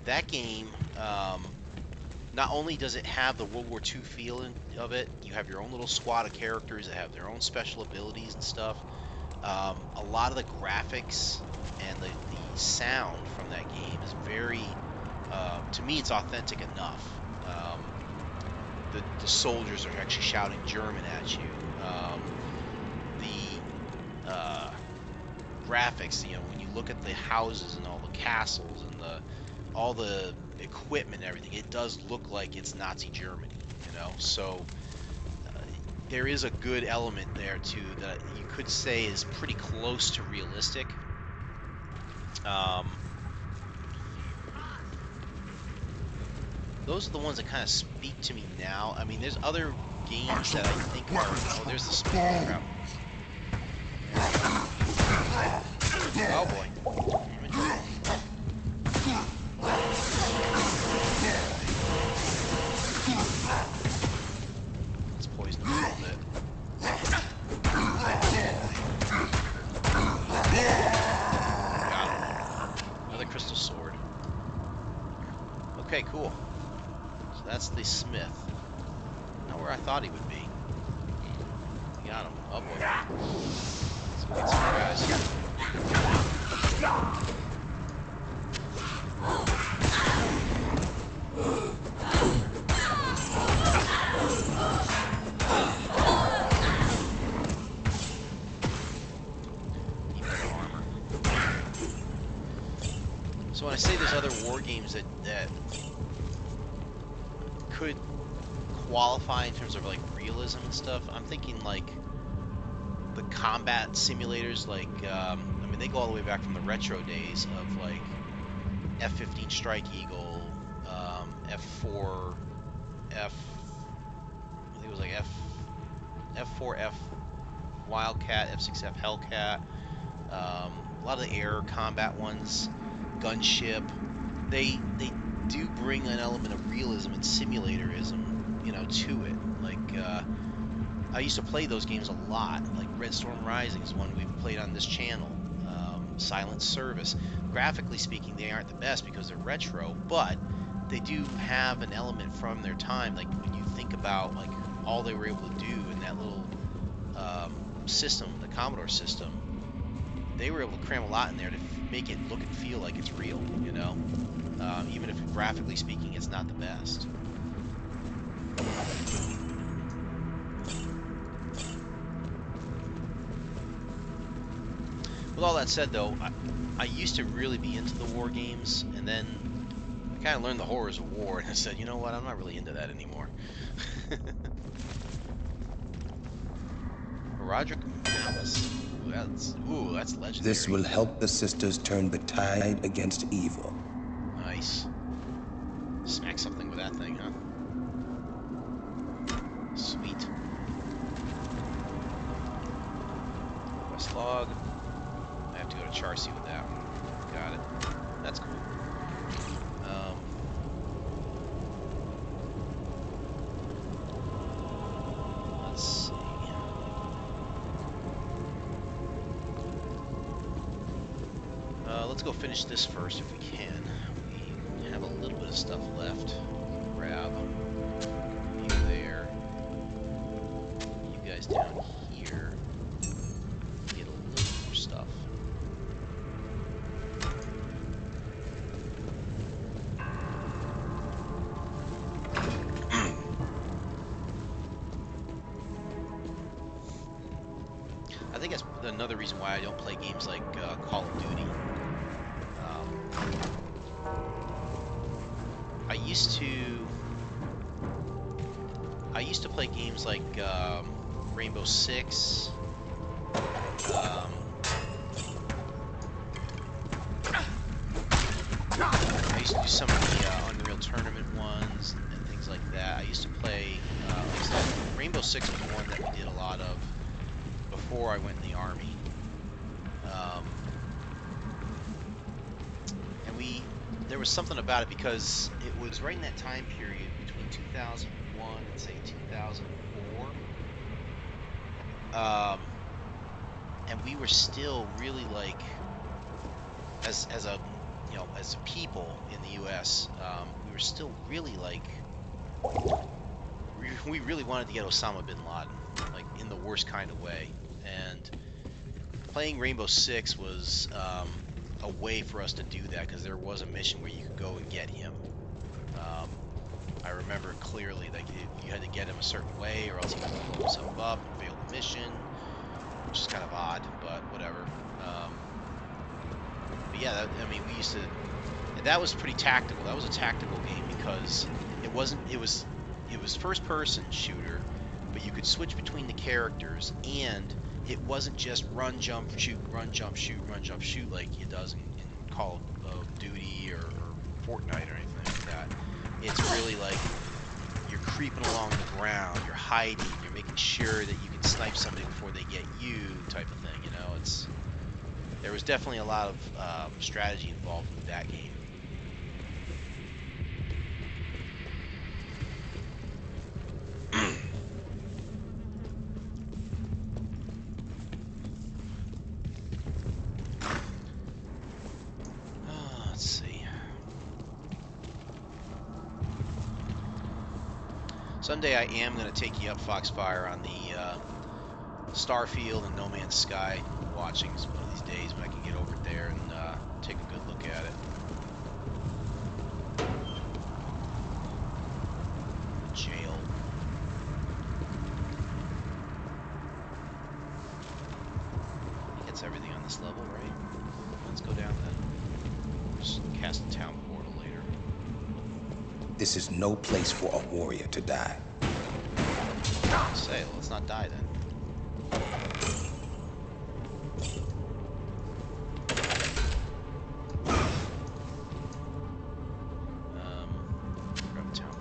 that game, not only does it have the World War II feeling of it, you have your own little squad of characters that have their own special abilities and stuff. A lot of the graphics and the sound from that game is very, to me, it's authentic enough. The soldiers are actually shouting German at you. The graphics, when you look at the houses and all the castles and all the equipment and everything, it does look like it's Nazi Germany, So there is a good element there too that you could say is pretty close to realistic. Those are the ones that kind of speak to me now. I mean, there's other games that I think are... Oh, there's the Smith crap. Oh boy. Let's poison him a little bit. Got him. Another crystal sword. Okay, cool. So that's the Smith. Not where I thought he would be. Got him. Oh boy. Let's get some guys. So when I say there's other war games that could qualify in terms of like realism and stuff, I'm thinking like the combat simulators, like I mean, they go all the way back from the retro days of like F-15 Strike Eagle, F4, I think it was like F4F Wildcat, F6F Hellcat, a lot of the air combat ones, Gunship. They do bring an element of realism and simulatorism, to it. Like I used to play those games a lot. Like Red Storm Rising is one we've played on this channel. Silent Service. Graphically speaking, they aren't the best because they're retro, but they do have an element from their time. Like when you think about like all they were able to do in that little system, the Commodore system, they were able to cram a lot in there to make it look and feel like it's real, even if graphically speaking it's not the best. With all that said, though, I used to really be into the war games, and then I kind of learned the horrors of war, and I said, you know what, I'm not really into that anymore. Roderick Malice. Ooh, that's legendary. This will help the sisters turn the tide against evil. Nice. Smack something with that thing, huh? Sweet. Quest log. I have to go to Charcy with that one. Got it. That's cool. Let's see. Let's go finish this first if we can. We have a little bit of stuff left. Grab you there. I think that's another reason why I don't play games like Call of Duty. I used to play games like Rainbow Six. I used to do some of the Unreal Tournament ones and things like that. I used to play, like I said, Rainbow Six was one that we did a lot of before I went in the Army. And there was something about it because it was right in that time period between 2001 and say 2004. And we were still really like, as a as a people in the U.S., we were still really like, we really wanted to get Osama bin Laden, like in the worst kind of way. And playing Rainbow Six was a way for us to do that because there was a mission where you could go and get him. I remember it clearly, like you had to get him a certain way, or else he would blow himself up and fail the mission, which is kind of odd, but whatever. But yeah, I mean, we used to. That was pretty tactical. That was a tactical game because it wasn't. It was first-person shooter, but you could switch between the characters, and it wasn't just run, jump, shoot, run, jump, shoot, run, jump, shoot like it does in Call of Duty or Fortnite or anything like that. It's really like you're creeping along the ground, you're hiding, you're making sure that you can snipe somebody before they get you, type of thing. You know, there was definitely a lot of strategy involved with that game. Let's see. Someday I am going to take you up Foxfire on the Starfield and No Man's Sky watchings one of these days when I can get over there and take a good look at it. The jail. I think that's everything on this level, right? Let's go down then. Just cast the town portal later. This is no place for a warrior to die. Say, let's not die then. Grab a town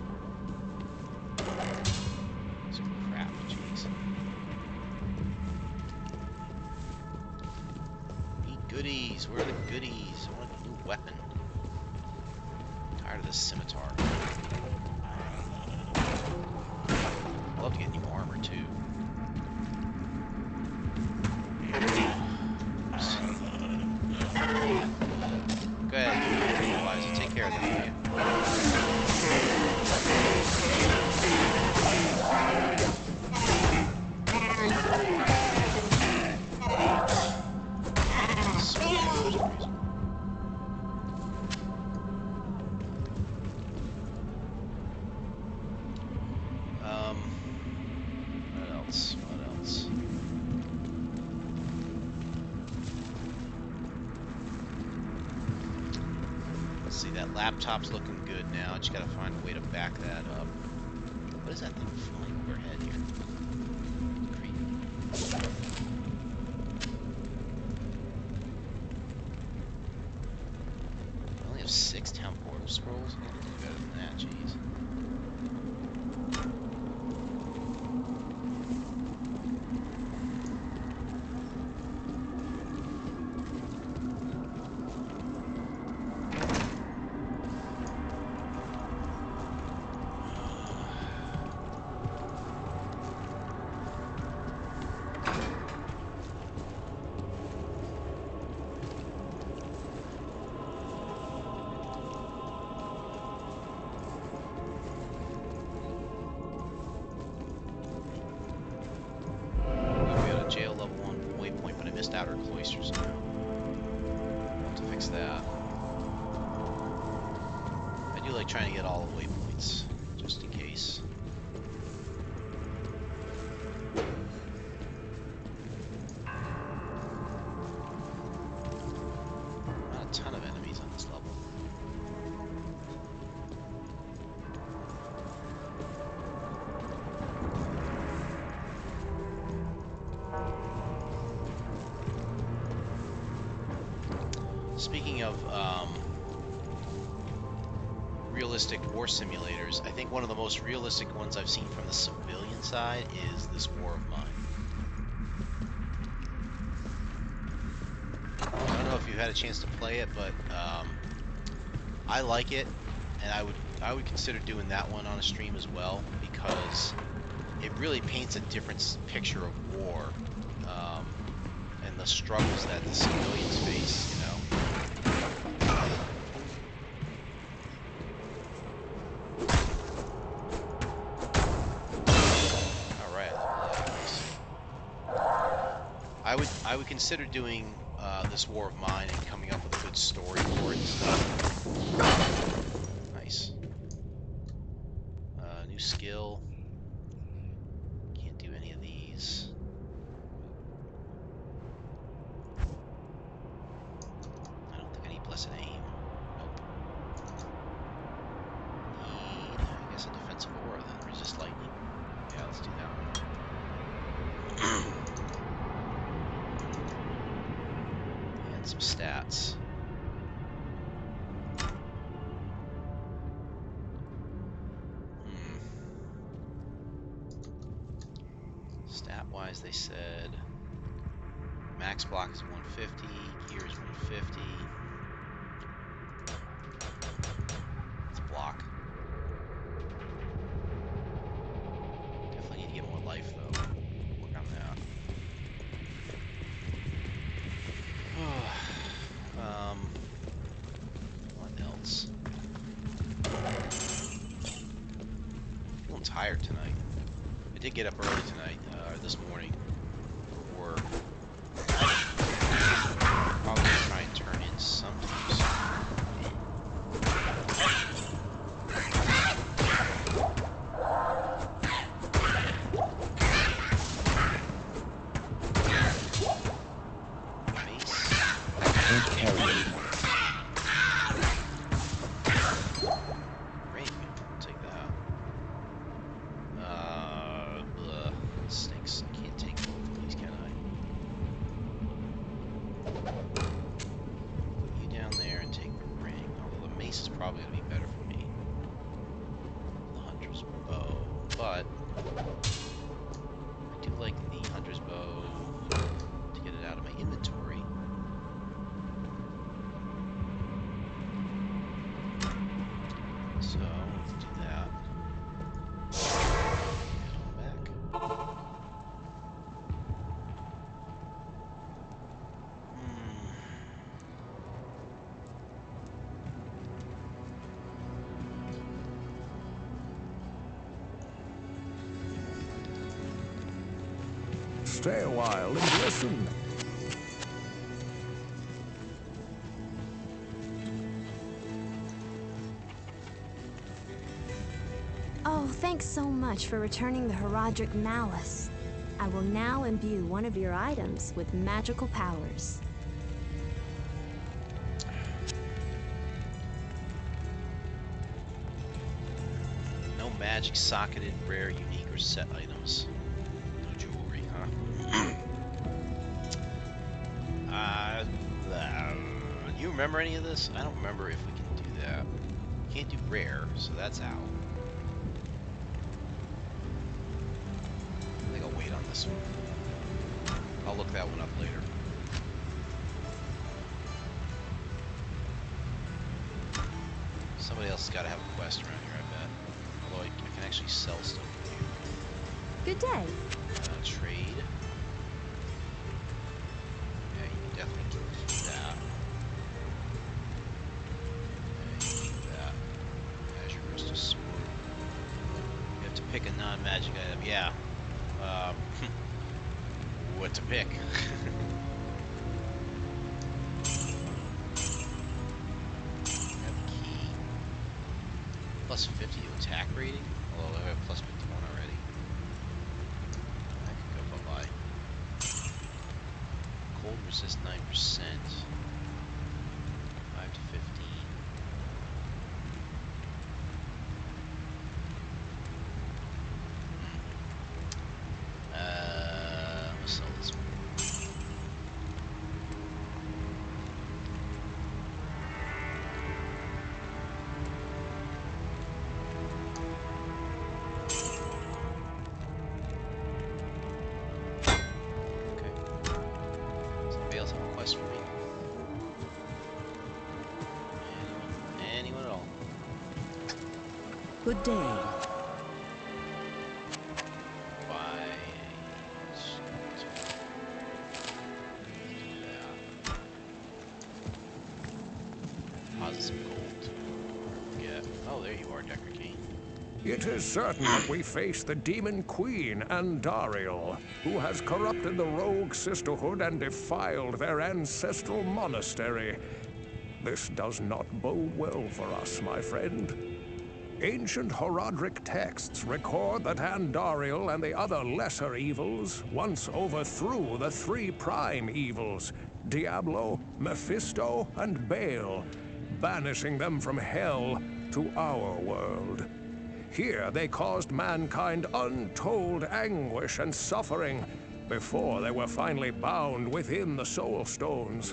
portal. Some crap, jeez. Need goodies. Where are the goodies? I want a new weapon. I'm tired of this scimitar. I'd love to get new armor too. Oops. Go ahead, Eliza, take care of that. What else? Let's see, that laptop's looking good now. Just gotta find a way to back that up. What is that thing flying overhead here? Creepy. I only have 6 town portal scrolls. I can do better than that, jeez. Jail level 1 waypoint, but I missed outer cloisters now. I'll have to fix that. I do like trying to get all the waypoints, just in case. Speaking of realistic war simulators, I think one of the most realistic ones I've seen from the civilian side is this War of Mine. I don't know if you've had a chance to play it, but I like it, and I would consider doing that one on a stream as well, because it really paints a different picture of war, and the struggles that the civilians face, you know. I would consider doing this War of Mine and coming up with a good story for it and stuff. Nice. New skill. Can't do any of these. I don't think I need Blessed Aim. Nope. Need, I guess, a defensive aura then. Resist lightning. Yeah, let's do that one. And some stats. Stat-wise, they said max block is 150, gear is 150. Let's block. Definitely need to get more life though. Work on that. What else? Feeling tired tonight. I did get up early tonight, this morning, for work. Probably gonna try and turn in sometimes. Stay a while and listen. Oh, thanks so much for returning the Herodic Malice. I will now imbue one of your items with magical powers. No magic socketed, rare, unique, or set items. No jewelry, huh? Do you remember any of this? I don't remember if we can do that. Can't do rare, so that's out. I think I'll wait on this one. I'll look that one up later. Somebody else has got to have a quest around here, I bet. Although I can actually sell stuff with you. Good day. Trade. Yeah, you definitely can keep that. Yeah, you can keep that. Azure Crystal Sword. You have to pick a non-magic item. Yeah. What to pick? Have the key. Plus 50 to attack rating? Although I have plus 51 already. I could go bye-bye. Cold resist 9%. 5 to 15. I'm gonna sell this one. good day. Buy deposit some gold. Yeah. Oh, there you are, Decker King. It is certain that we face the Demon Queen, Andariel, who has corrupted the rogue sisterhood and defiled their ancestral monastery. This does not bode well for us, my friend. Ancient Horadric texts record that Andariel and the other lesser evils once overthrew the three prime evils, Diablo, Mephisto, and Baal, banishing them from hell to our world. Here they caused mankind untold anguish and suffering before they were finally bound within the Soul Stones.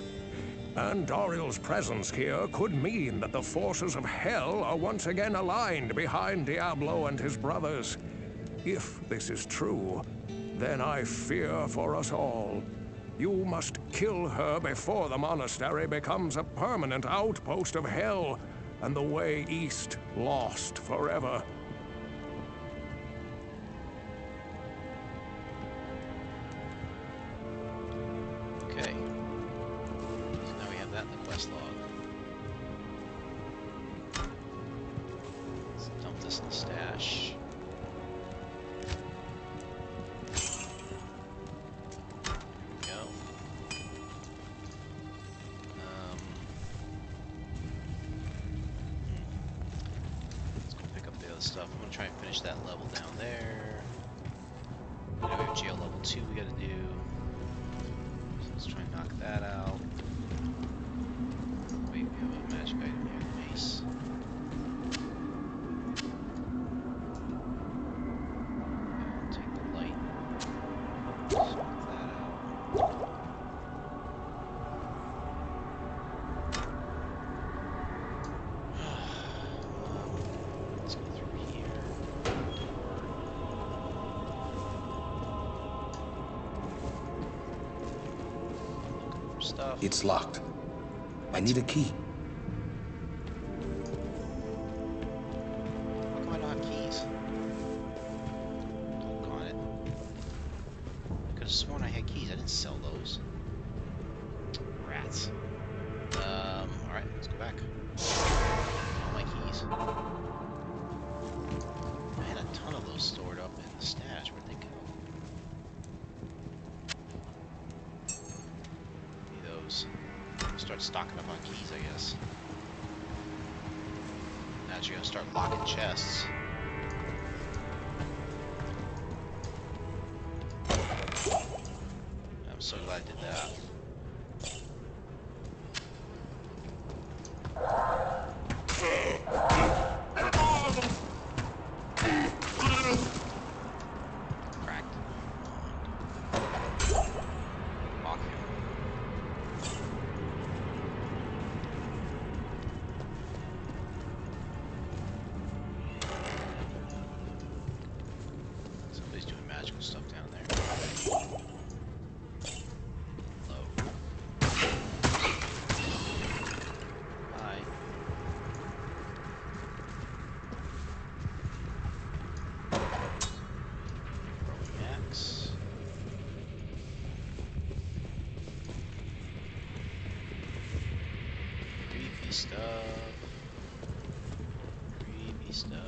Andariel's presence here could mean that the forces of hell are once again aligned behind Diablo and his brothers. If this is true, then I fear for us all. You must kill her before the monastery becomes a permanent outpost of hell and the way east lost forever. Okay. So now we have that in the quest log. Let's dump this in the stash. There we go. Let's go pick up the other stuff. I'm gonna try and finish that level down there. Now we have jail level 2 we gotta do. So let's try and knock that out. Wait, we have a magic item here, the mace. I'll take the light. Sort that out. Let's go through here. Looking for stuff. It's locked. I need a key. How come I don't have keys? Doggone it. I could have sworn I had keys. I didn't sell those. Rats. Alright, let's go back. All my keys. I had a ton of those stored up in the stash. Where'd they go? Need those. Start stocking up on keys, I guess. Actually, gonna start locking chests. I'm so glad I did that. Cracked. Lock him. Somebody's doing magical stuff down there. Hello. Hi. Throwing axe. Creepy stuff. Creepy stuff.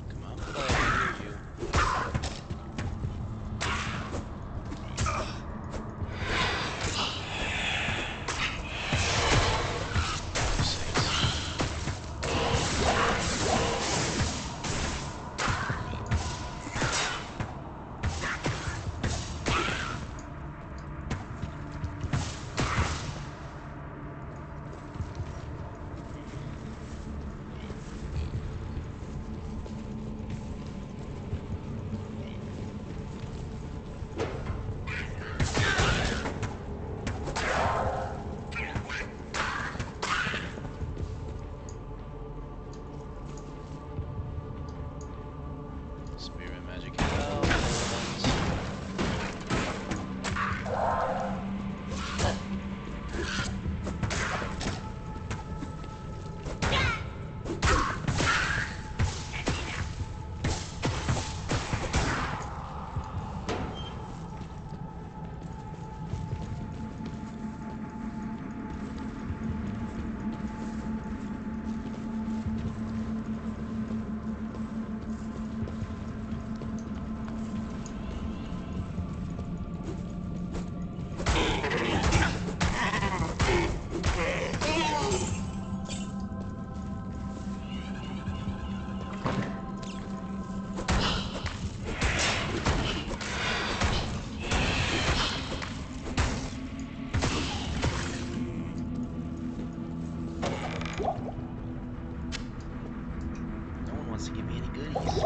Come on, play. I hear you. No one wants to give me any goodies.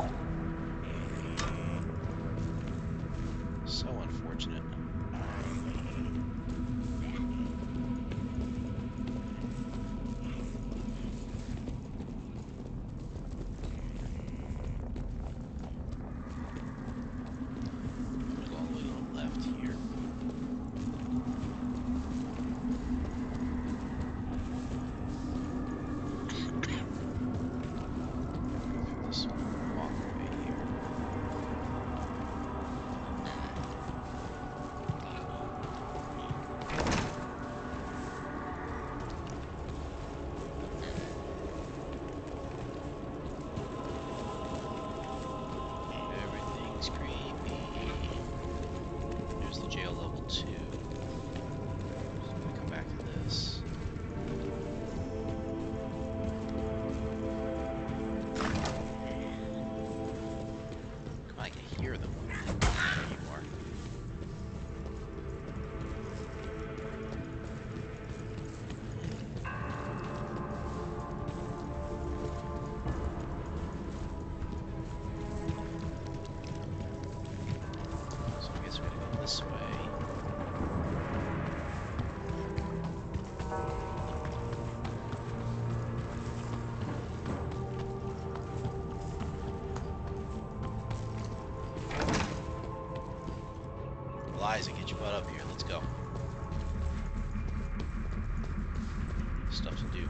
So unfortunate. I'm gonna go all the way to the left here. Through this walkway here. Everything's creepy. There's the jail level 2. So I'm gonna come back to this. Come on, I can hear them. There you are. So I guess we're gonna go this way. Liza, get your butt up here. Let's go. Stuff to do.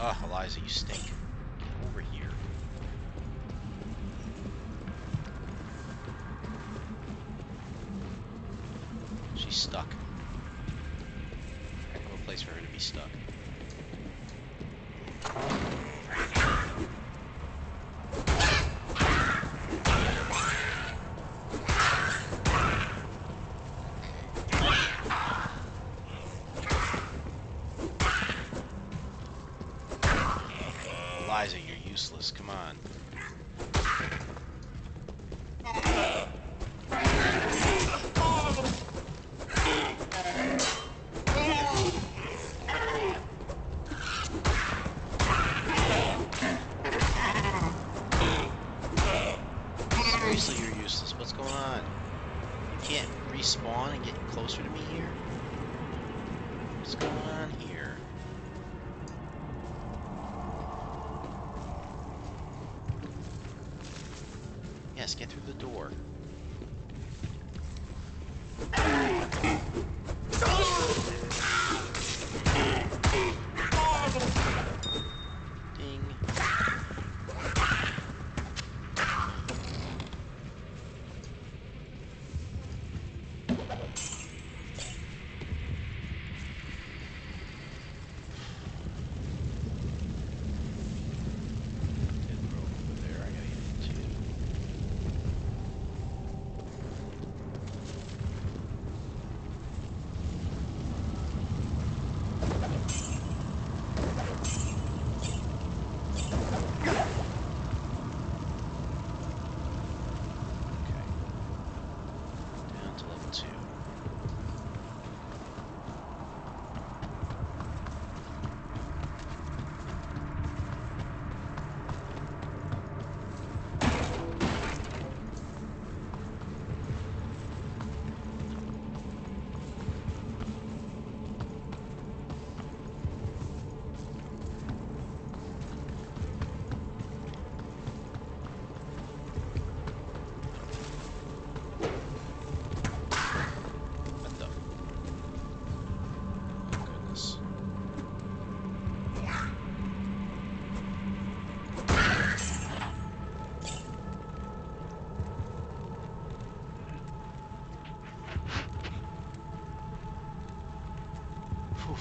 Ugh, Eliza, you stink. Get over here. She's stuck. No place for her to be stuck. Eliza, you're useless. Come on. Seriously, you're useless. What's going on? You can't respawn and get closer to me here? What's going on here? Yes, get through the door. Ding. Hidden rope over there. I gotta get into. Down to level 2. What the? Oh, goodness. Whew.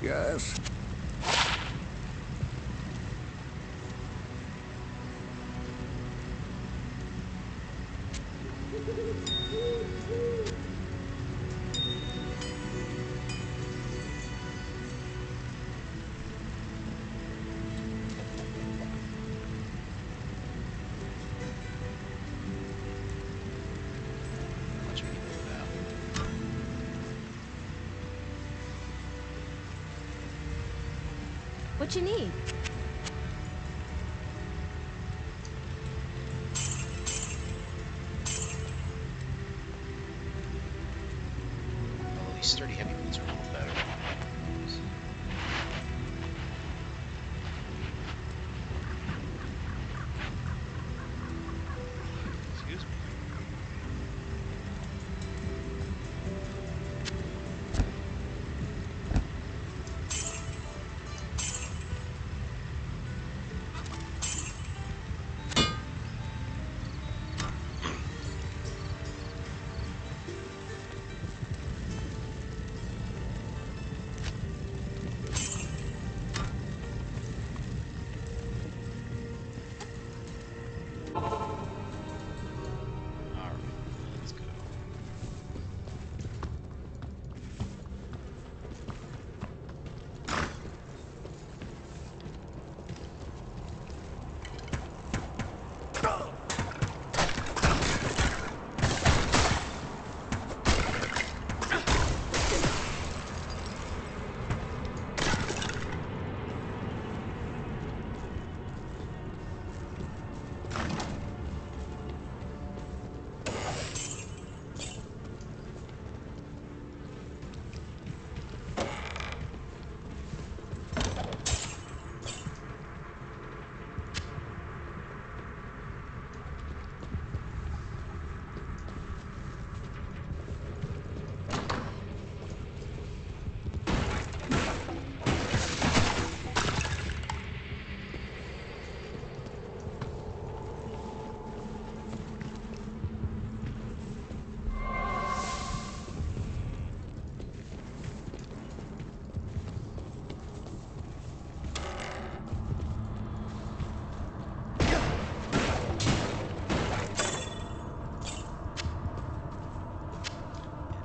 Yes? How much we can load out? What you need? Although these sturdy heavy boots are a little better. Excuse me. All right, let's go.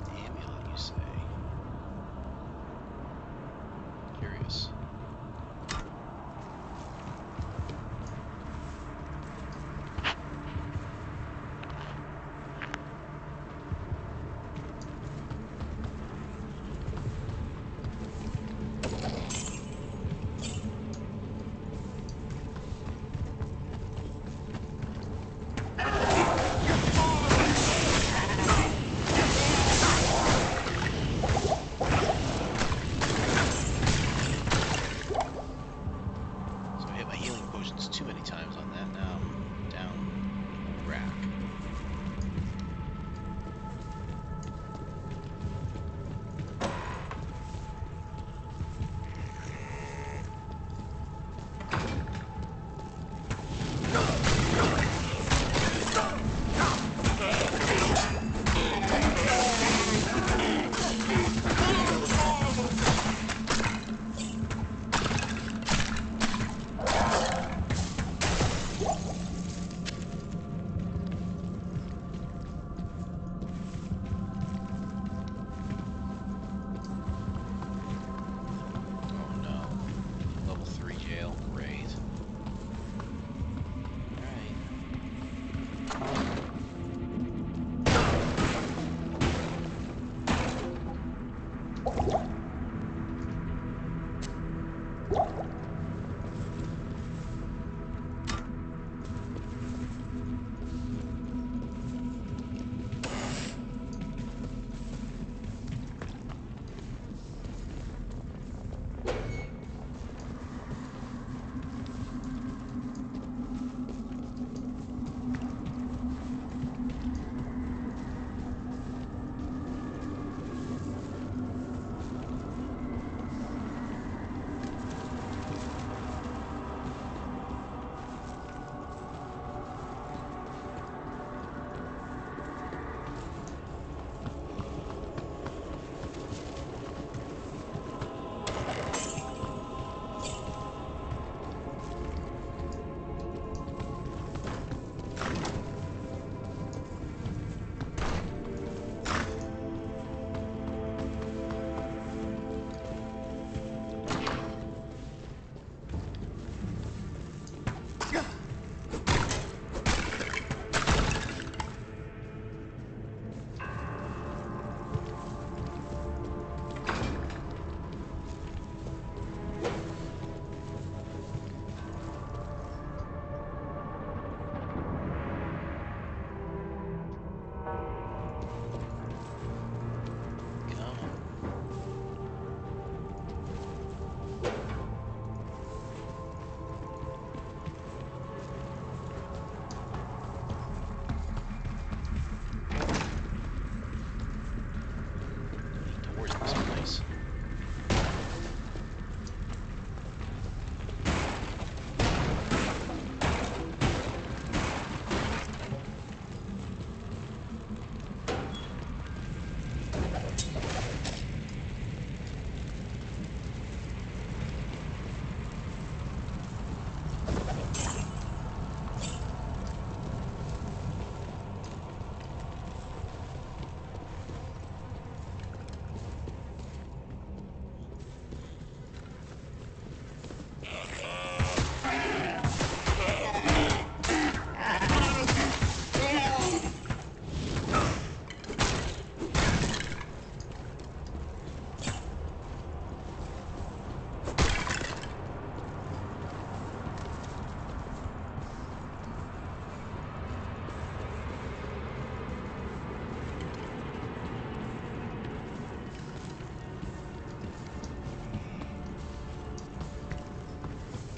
An amulet, you say? Curious.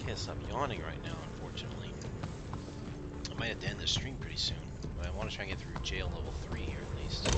can't stop yawning right now, unfortunately. I might have to end the stream pretty soon, but I want to try and get through jail level 3 here at least.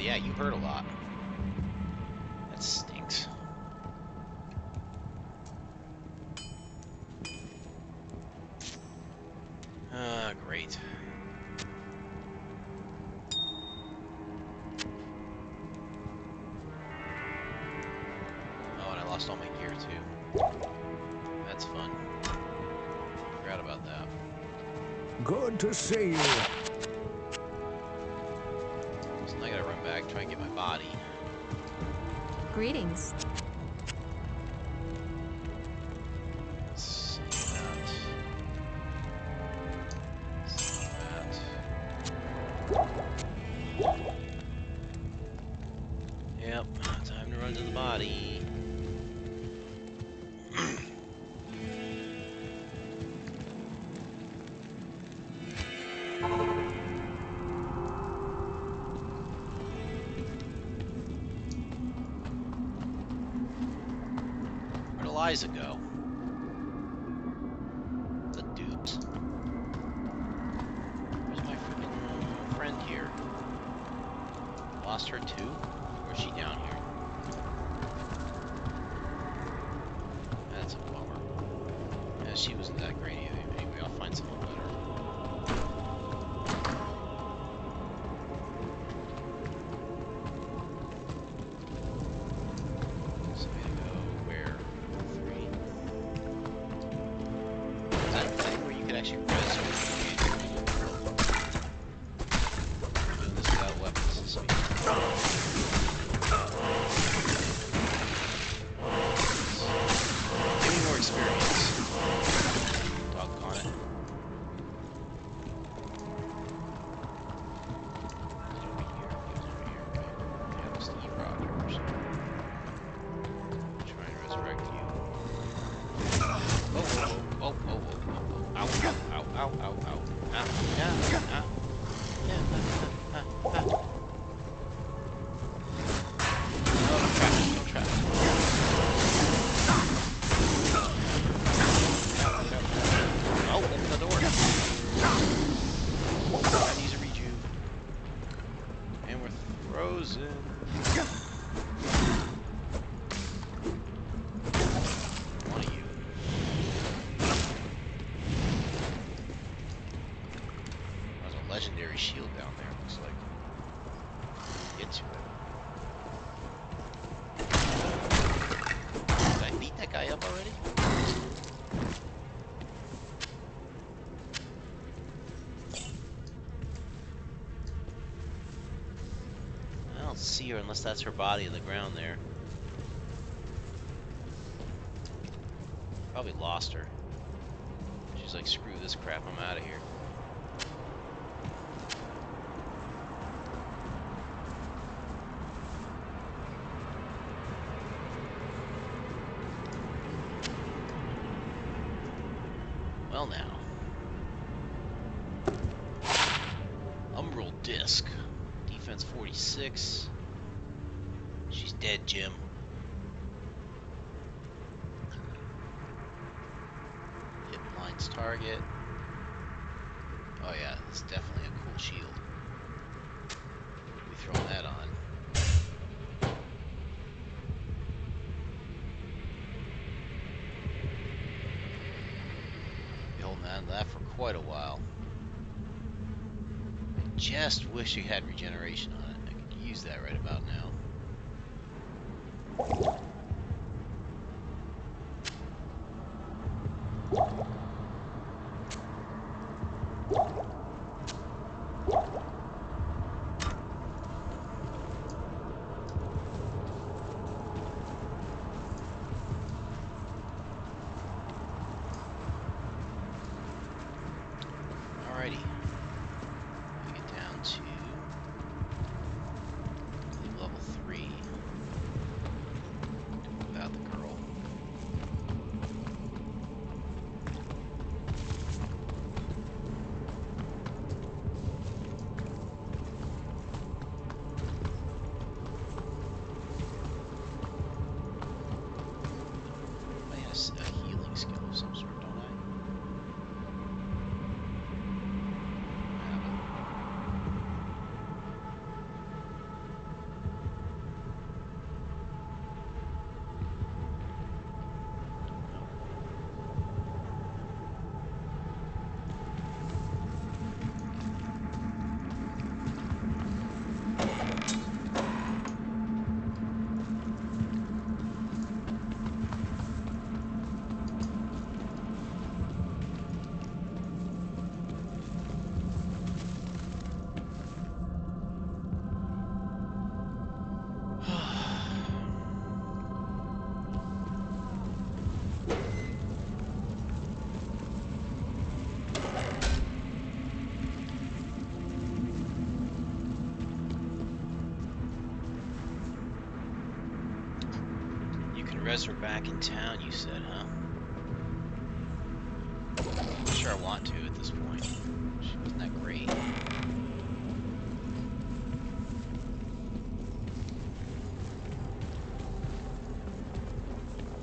Yeah, you hurt a lot. That stinks. Great. Oh, and I lost all my gear too. That's fun. Forgot about that. Good to see you. So now I gotta run back, try and get my body. Greetings. Let's see that. See that. Yep, time to run to the body. Where'd Eliza go? The dupes. Where's my freaking friend here? Lost her too? Or is she down here? That's a bummer. Yeah, she wasn't that great either. Anyway, I'll find someone better. So we gotta go where? 3? Is that a thing where you can actually res doing this without weapons this week? Give me more experience. Doggone it. Is it over here? It was over here, right? Yeah, it was Steve Rogers. Try and resurrect you. Oh, ow, ow, ow, ow, ow, ow. Ah, yeah, ah. Yeah, ah. No, don't trap me, don't trap me. Oh, open the door. I need to rejuve. And we're frozen. One of you. There's a legendary shield down there, looks like. Get to it. Did I beat that guy up already? I don't see her unless that's her body in the ground there. Probably lost her. She's like, screw this crap, I'm out of here. Well now. Umbral Disc. Defense 46. She's dead, Jim. Hit blinds target. Oh yeah, that's definitely a cool shield. We throw that on. Be holding on to that for quite a while. I just wish you had regeneration on it. I could use that right about now. Alrighty. We get down to level 3. Without the girl. I have a healing skill of some sort, don't I? I have it. You can res her back in town, you said, huh? I'm not sure I want to at this point. She wasn't that great.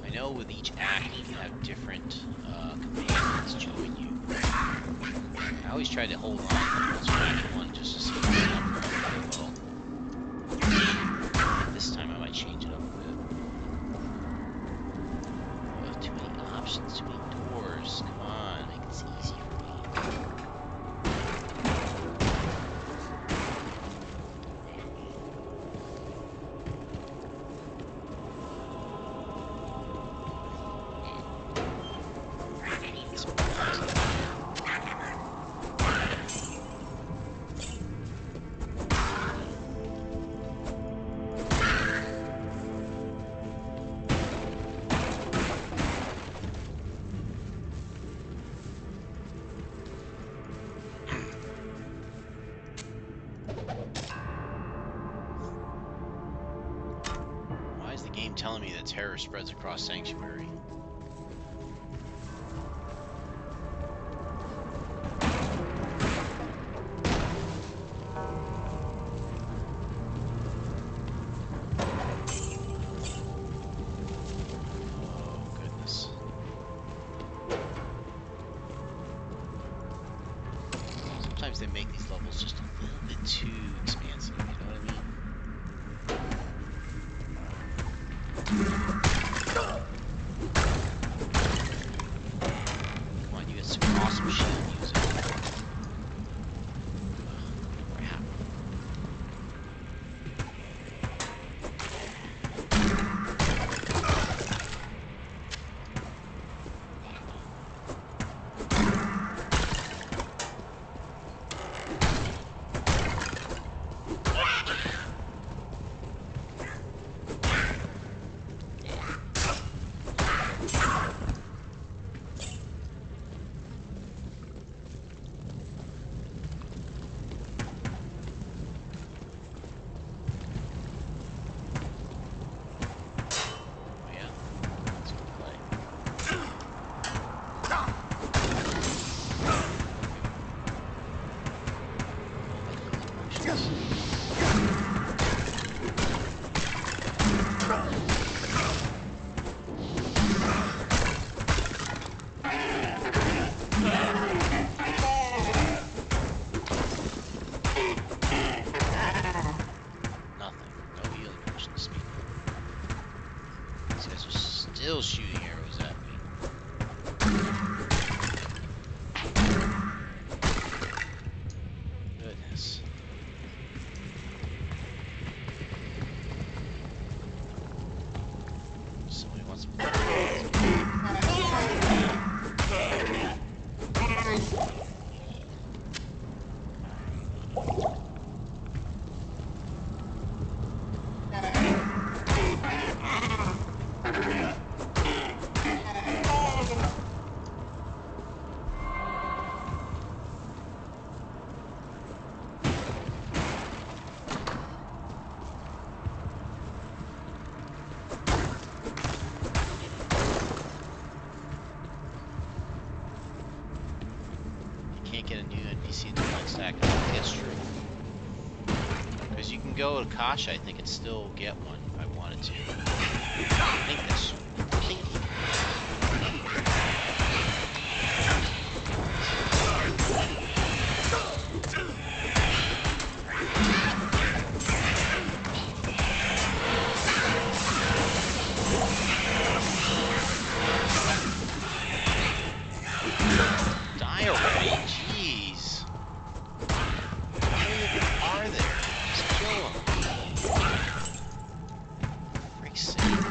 I know with each act you can have different commands join you. I always try to hold on to the act one just to see what's up. Well, this time I might change it up a bit. Oh, too many options, too many doors. Come on, make this easy for me. Why is the game telling me that terror spreads across Sanctuary? Oh, goodness. Sometimes they make these levels just a little bit too expansive, you know what I mean? Come on, you got some awesome shield music. Crap. still shooting arrows at me. Goodness. Somebody wants to... Can't get a new NPC in the next act. I think that's true. Because you can go to Kasha, I think, and still get one if I wanted to. I think that's... I think... Die already? Jeez. How many of them are there? Just kill them. Frick's sake.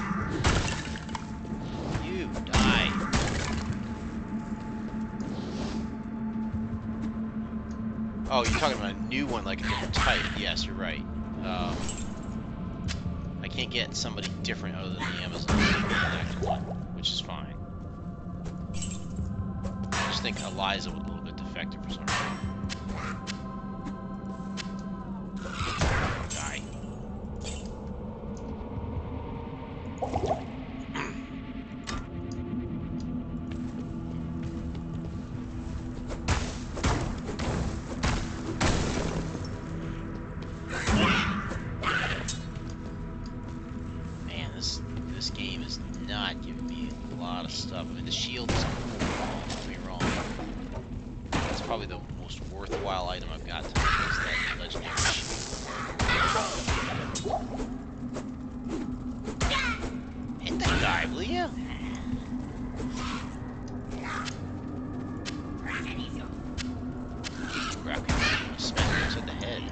You, die. Oh, you're talking about a new one, like a different type. Yes, you're right. I can't get somebody different other than the Amazon Act one, which is fine. I just think Eliza was a little bit defective for some reason. Die. Man, this game is not giving me a lot of stuff. I mean, the shield is cool, don't get me wrong. It's probably the most worthwhile item I've got tonight is that legendary shield. Hit that guy, will ya? Crap, you smack him upside the head.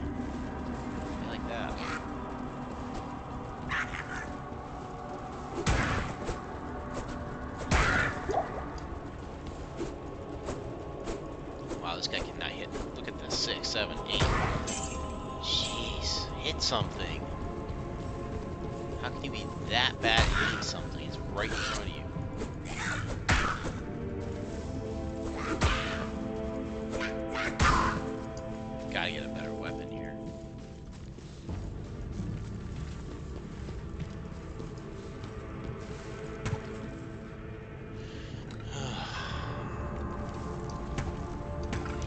I like that. Wow, this guy cannot hit. Look at this. 6, 7, 8. Jeez. Hit something. How can you be that bad at hitting something? It's right in front of you. Gotta get a better weapon here.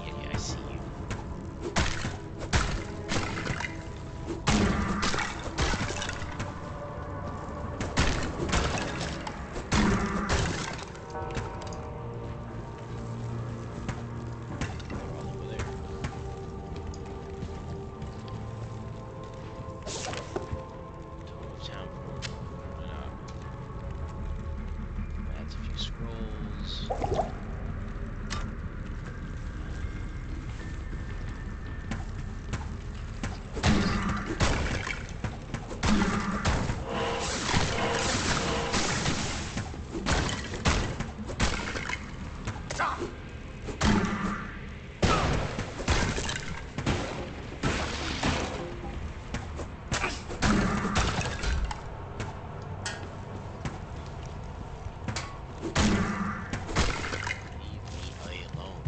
Yeah, I see you. All over there. Total town port. Open it up. Adds a few scrolls. Leave me alone.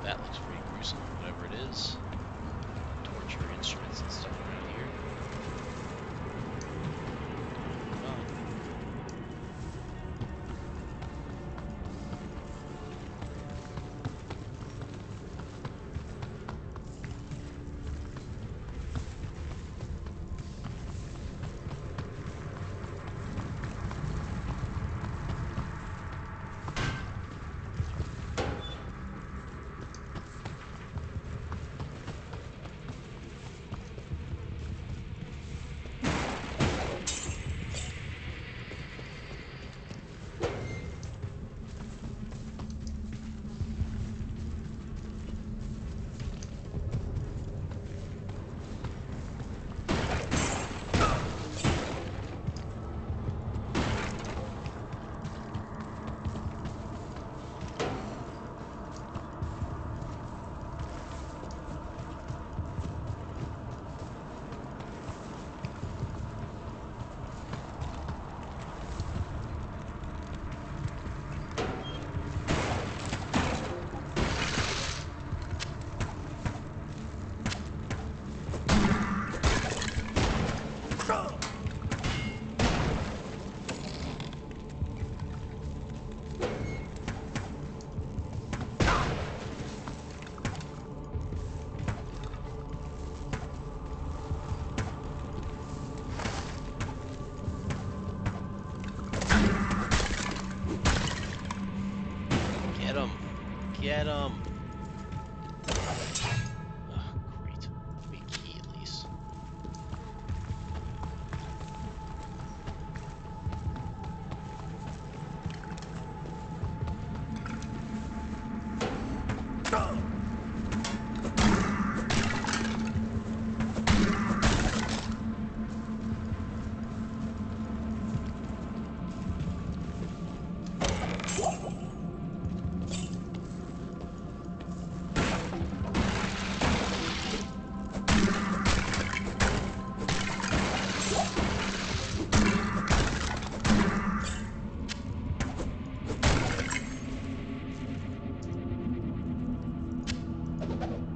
That looks pretty gruesome, whatever it is. Torture instruments and stuff around here.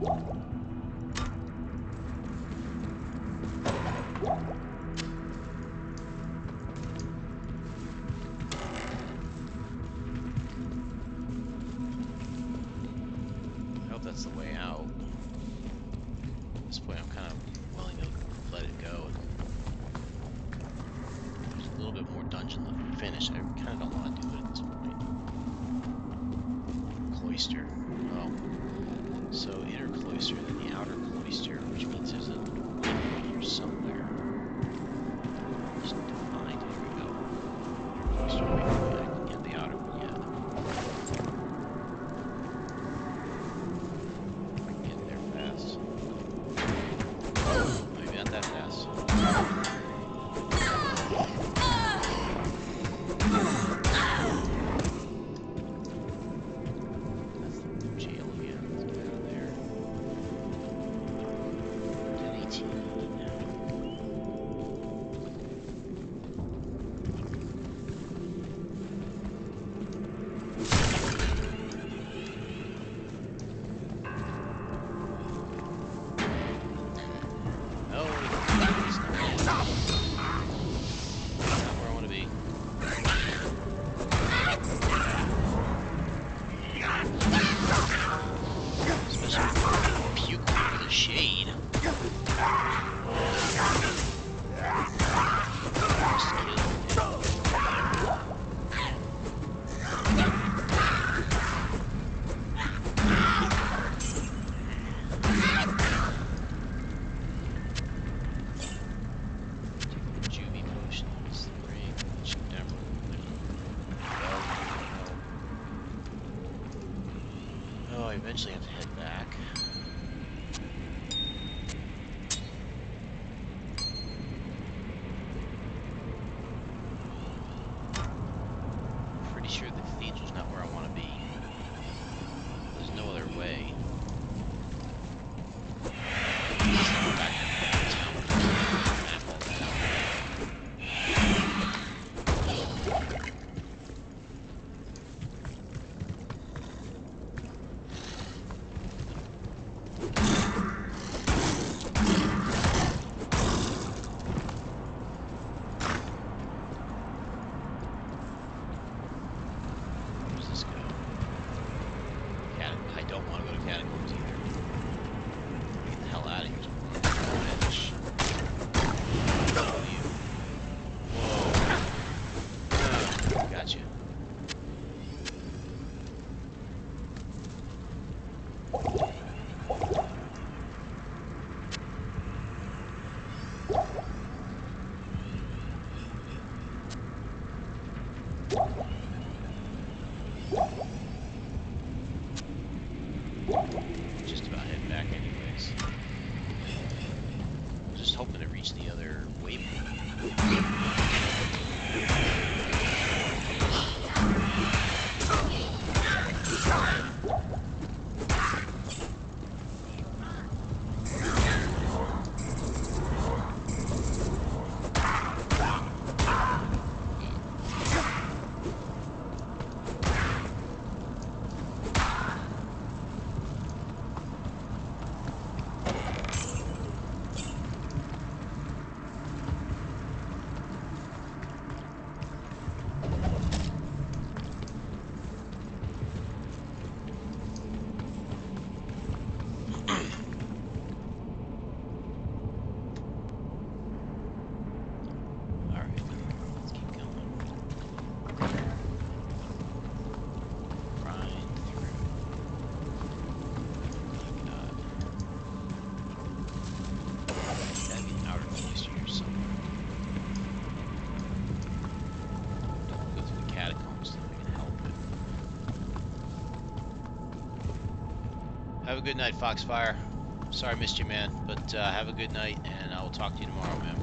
I hope that's the way out. At this point, I'm kind of willing to let it go. There's a little bit more dungeon left to finish. I kind of don't want to do it at this point. Cloister. Oh. So inner cloister, then the outer cloister, which means there's a door here somewhere. Just need to find. Here we go. Cloister. Wait, I can get the outer one yet. If I can get there fast. Maybe not that fast. Eventually have to head back. Pretty sure the cathedral's not where I want to be. There's no other way. Just about heading back anyways. Just hoping to reach the other waypoint. Have a good night, Foxfire. Sorry I missed you, man, but have a good night, and I will talk to you tomorrow, man.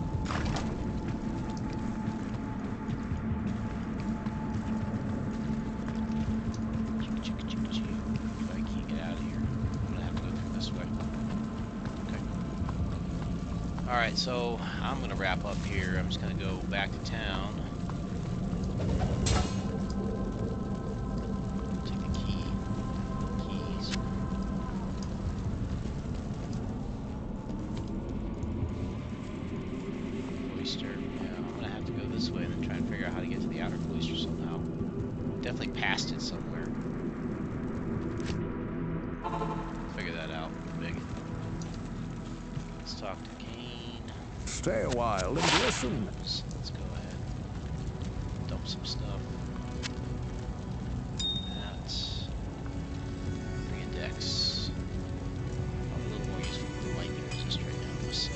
If I can't get out of here, I'm gonna have to go through this way. Okay. Alright, so I'm gonna wrap up here. I'm just gonna go back to town. definitely passed it somewhere. Figure that out. Big. Let's talk to Kane. Stay a while and listen. So let's go ahead. Dump some stuff. That. Bring a Dex. Probably a little more useful for the lightning resist right now, I must say.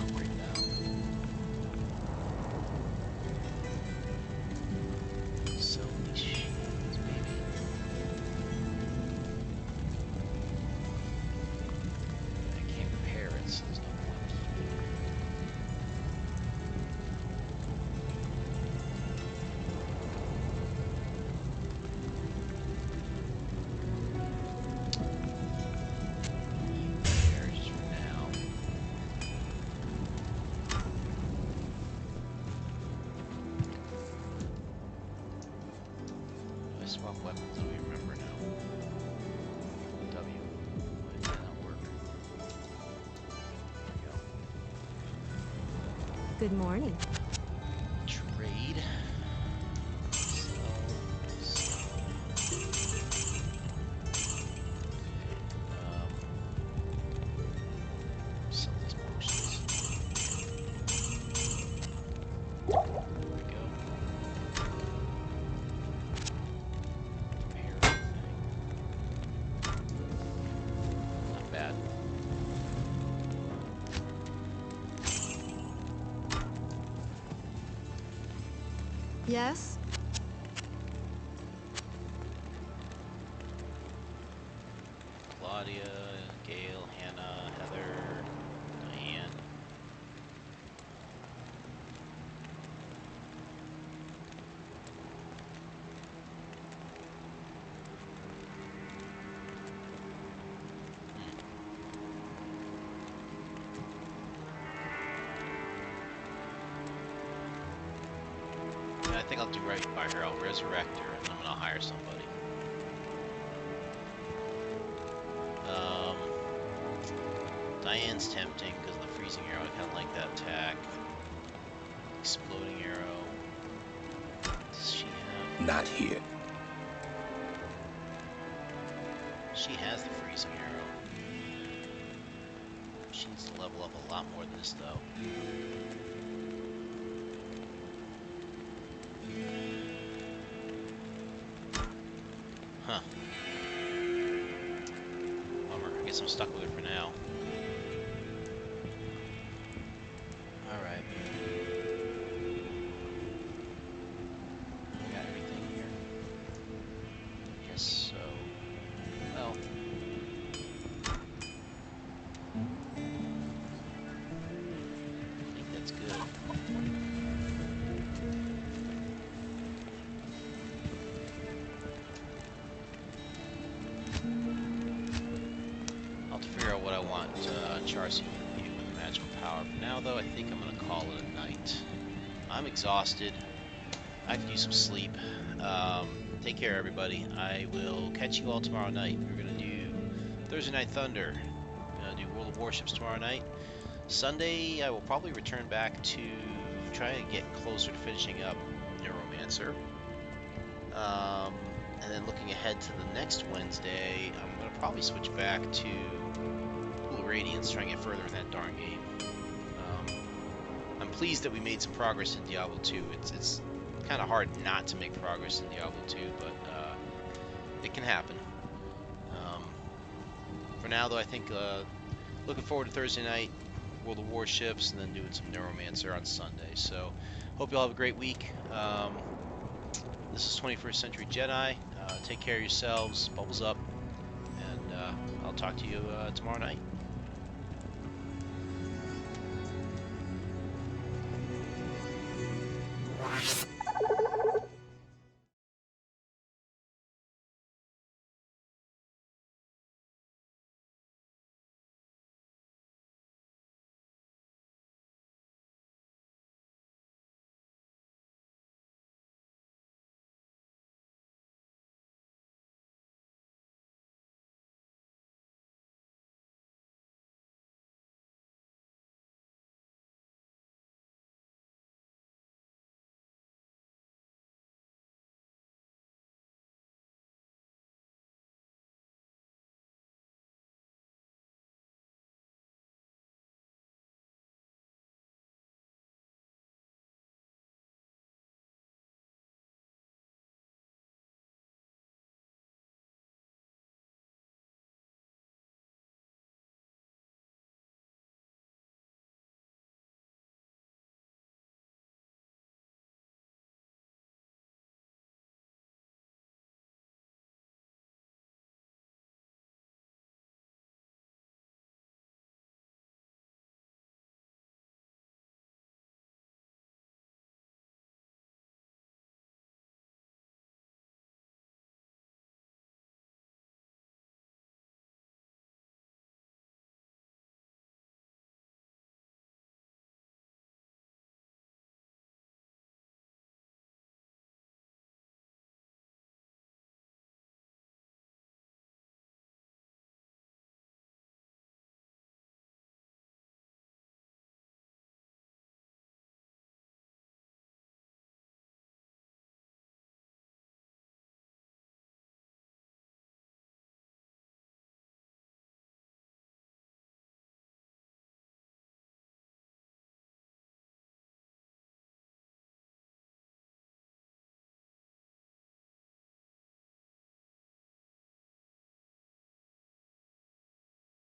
Upgrade that. Sell these shields, baby. I can't repair it, so there's no point. There, just for now. Do I swap weapons? I don't even remember now. W. Why did that not work? There we go. Good morning. Trade. Sell. Sell these potions. There we go. Repair everything. Not bad. Yes? Claudia, Gail, Hannah, Heather, Diane. Yeah, I think I'll do right by her. I'll resurrect her, and then I'm gonna hire somebody. Diane's tempting because of the freezing arrow. I kind of like that attack. Exploding arrow. Does she have? Not here. She has the freezing arrow. She needs to level up a lot more than this, though. Huh. Bummer. I guess I'm stuck with her for now. Alright. We got everything here? Yes, so. Well. I think that's good. I'll have to figure out what I want Charcy to do with the magical power. For now, though, I think I'm going to call it a night. I'm exhausted. I could use some sleep. Take care, everybody. I will catch you all tomorrow night. We're going to do Thursday Night Thunder. Going to do World of Warships tomorrow night. Sunday, I will probably return back to try and get closer to finishing up Neuromancer. And then looking ahead to the next Wednesday, I'm going to probably switch back to Pool of Radiance, try and get further in that darn game. I'm pleased that we made some progress in Diablo 2. It's kind of hard not to make progress in Diablo 2, but it can happen. For now, though, I think looking forward to Thursday night, World of Warships, and then doing some Neuromancer on Sunday. So, hope you all have a great week. This is 21st Century Jedi. Take care of yourselves. Bubbles up. And I'll talk to you tomorrow night.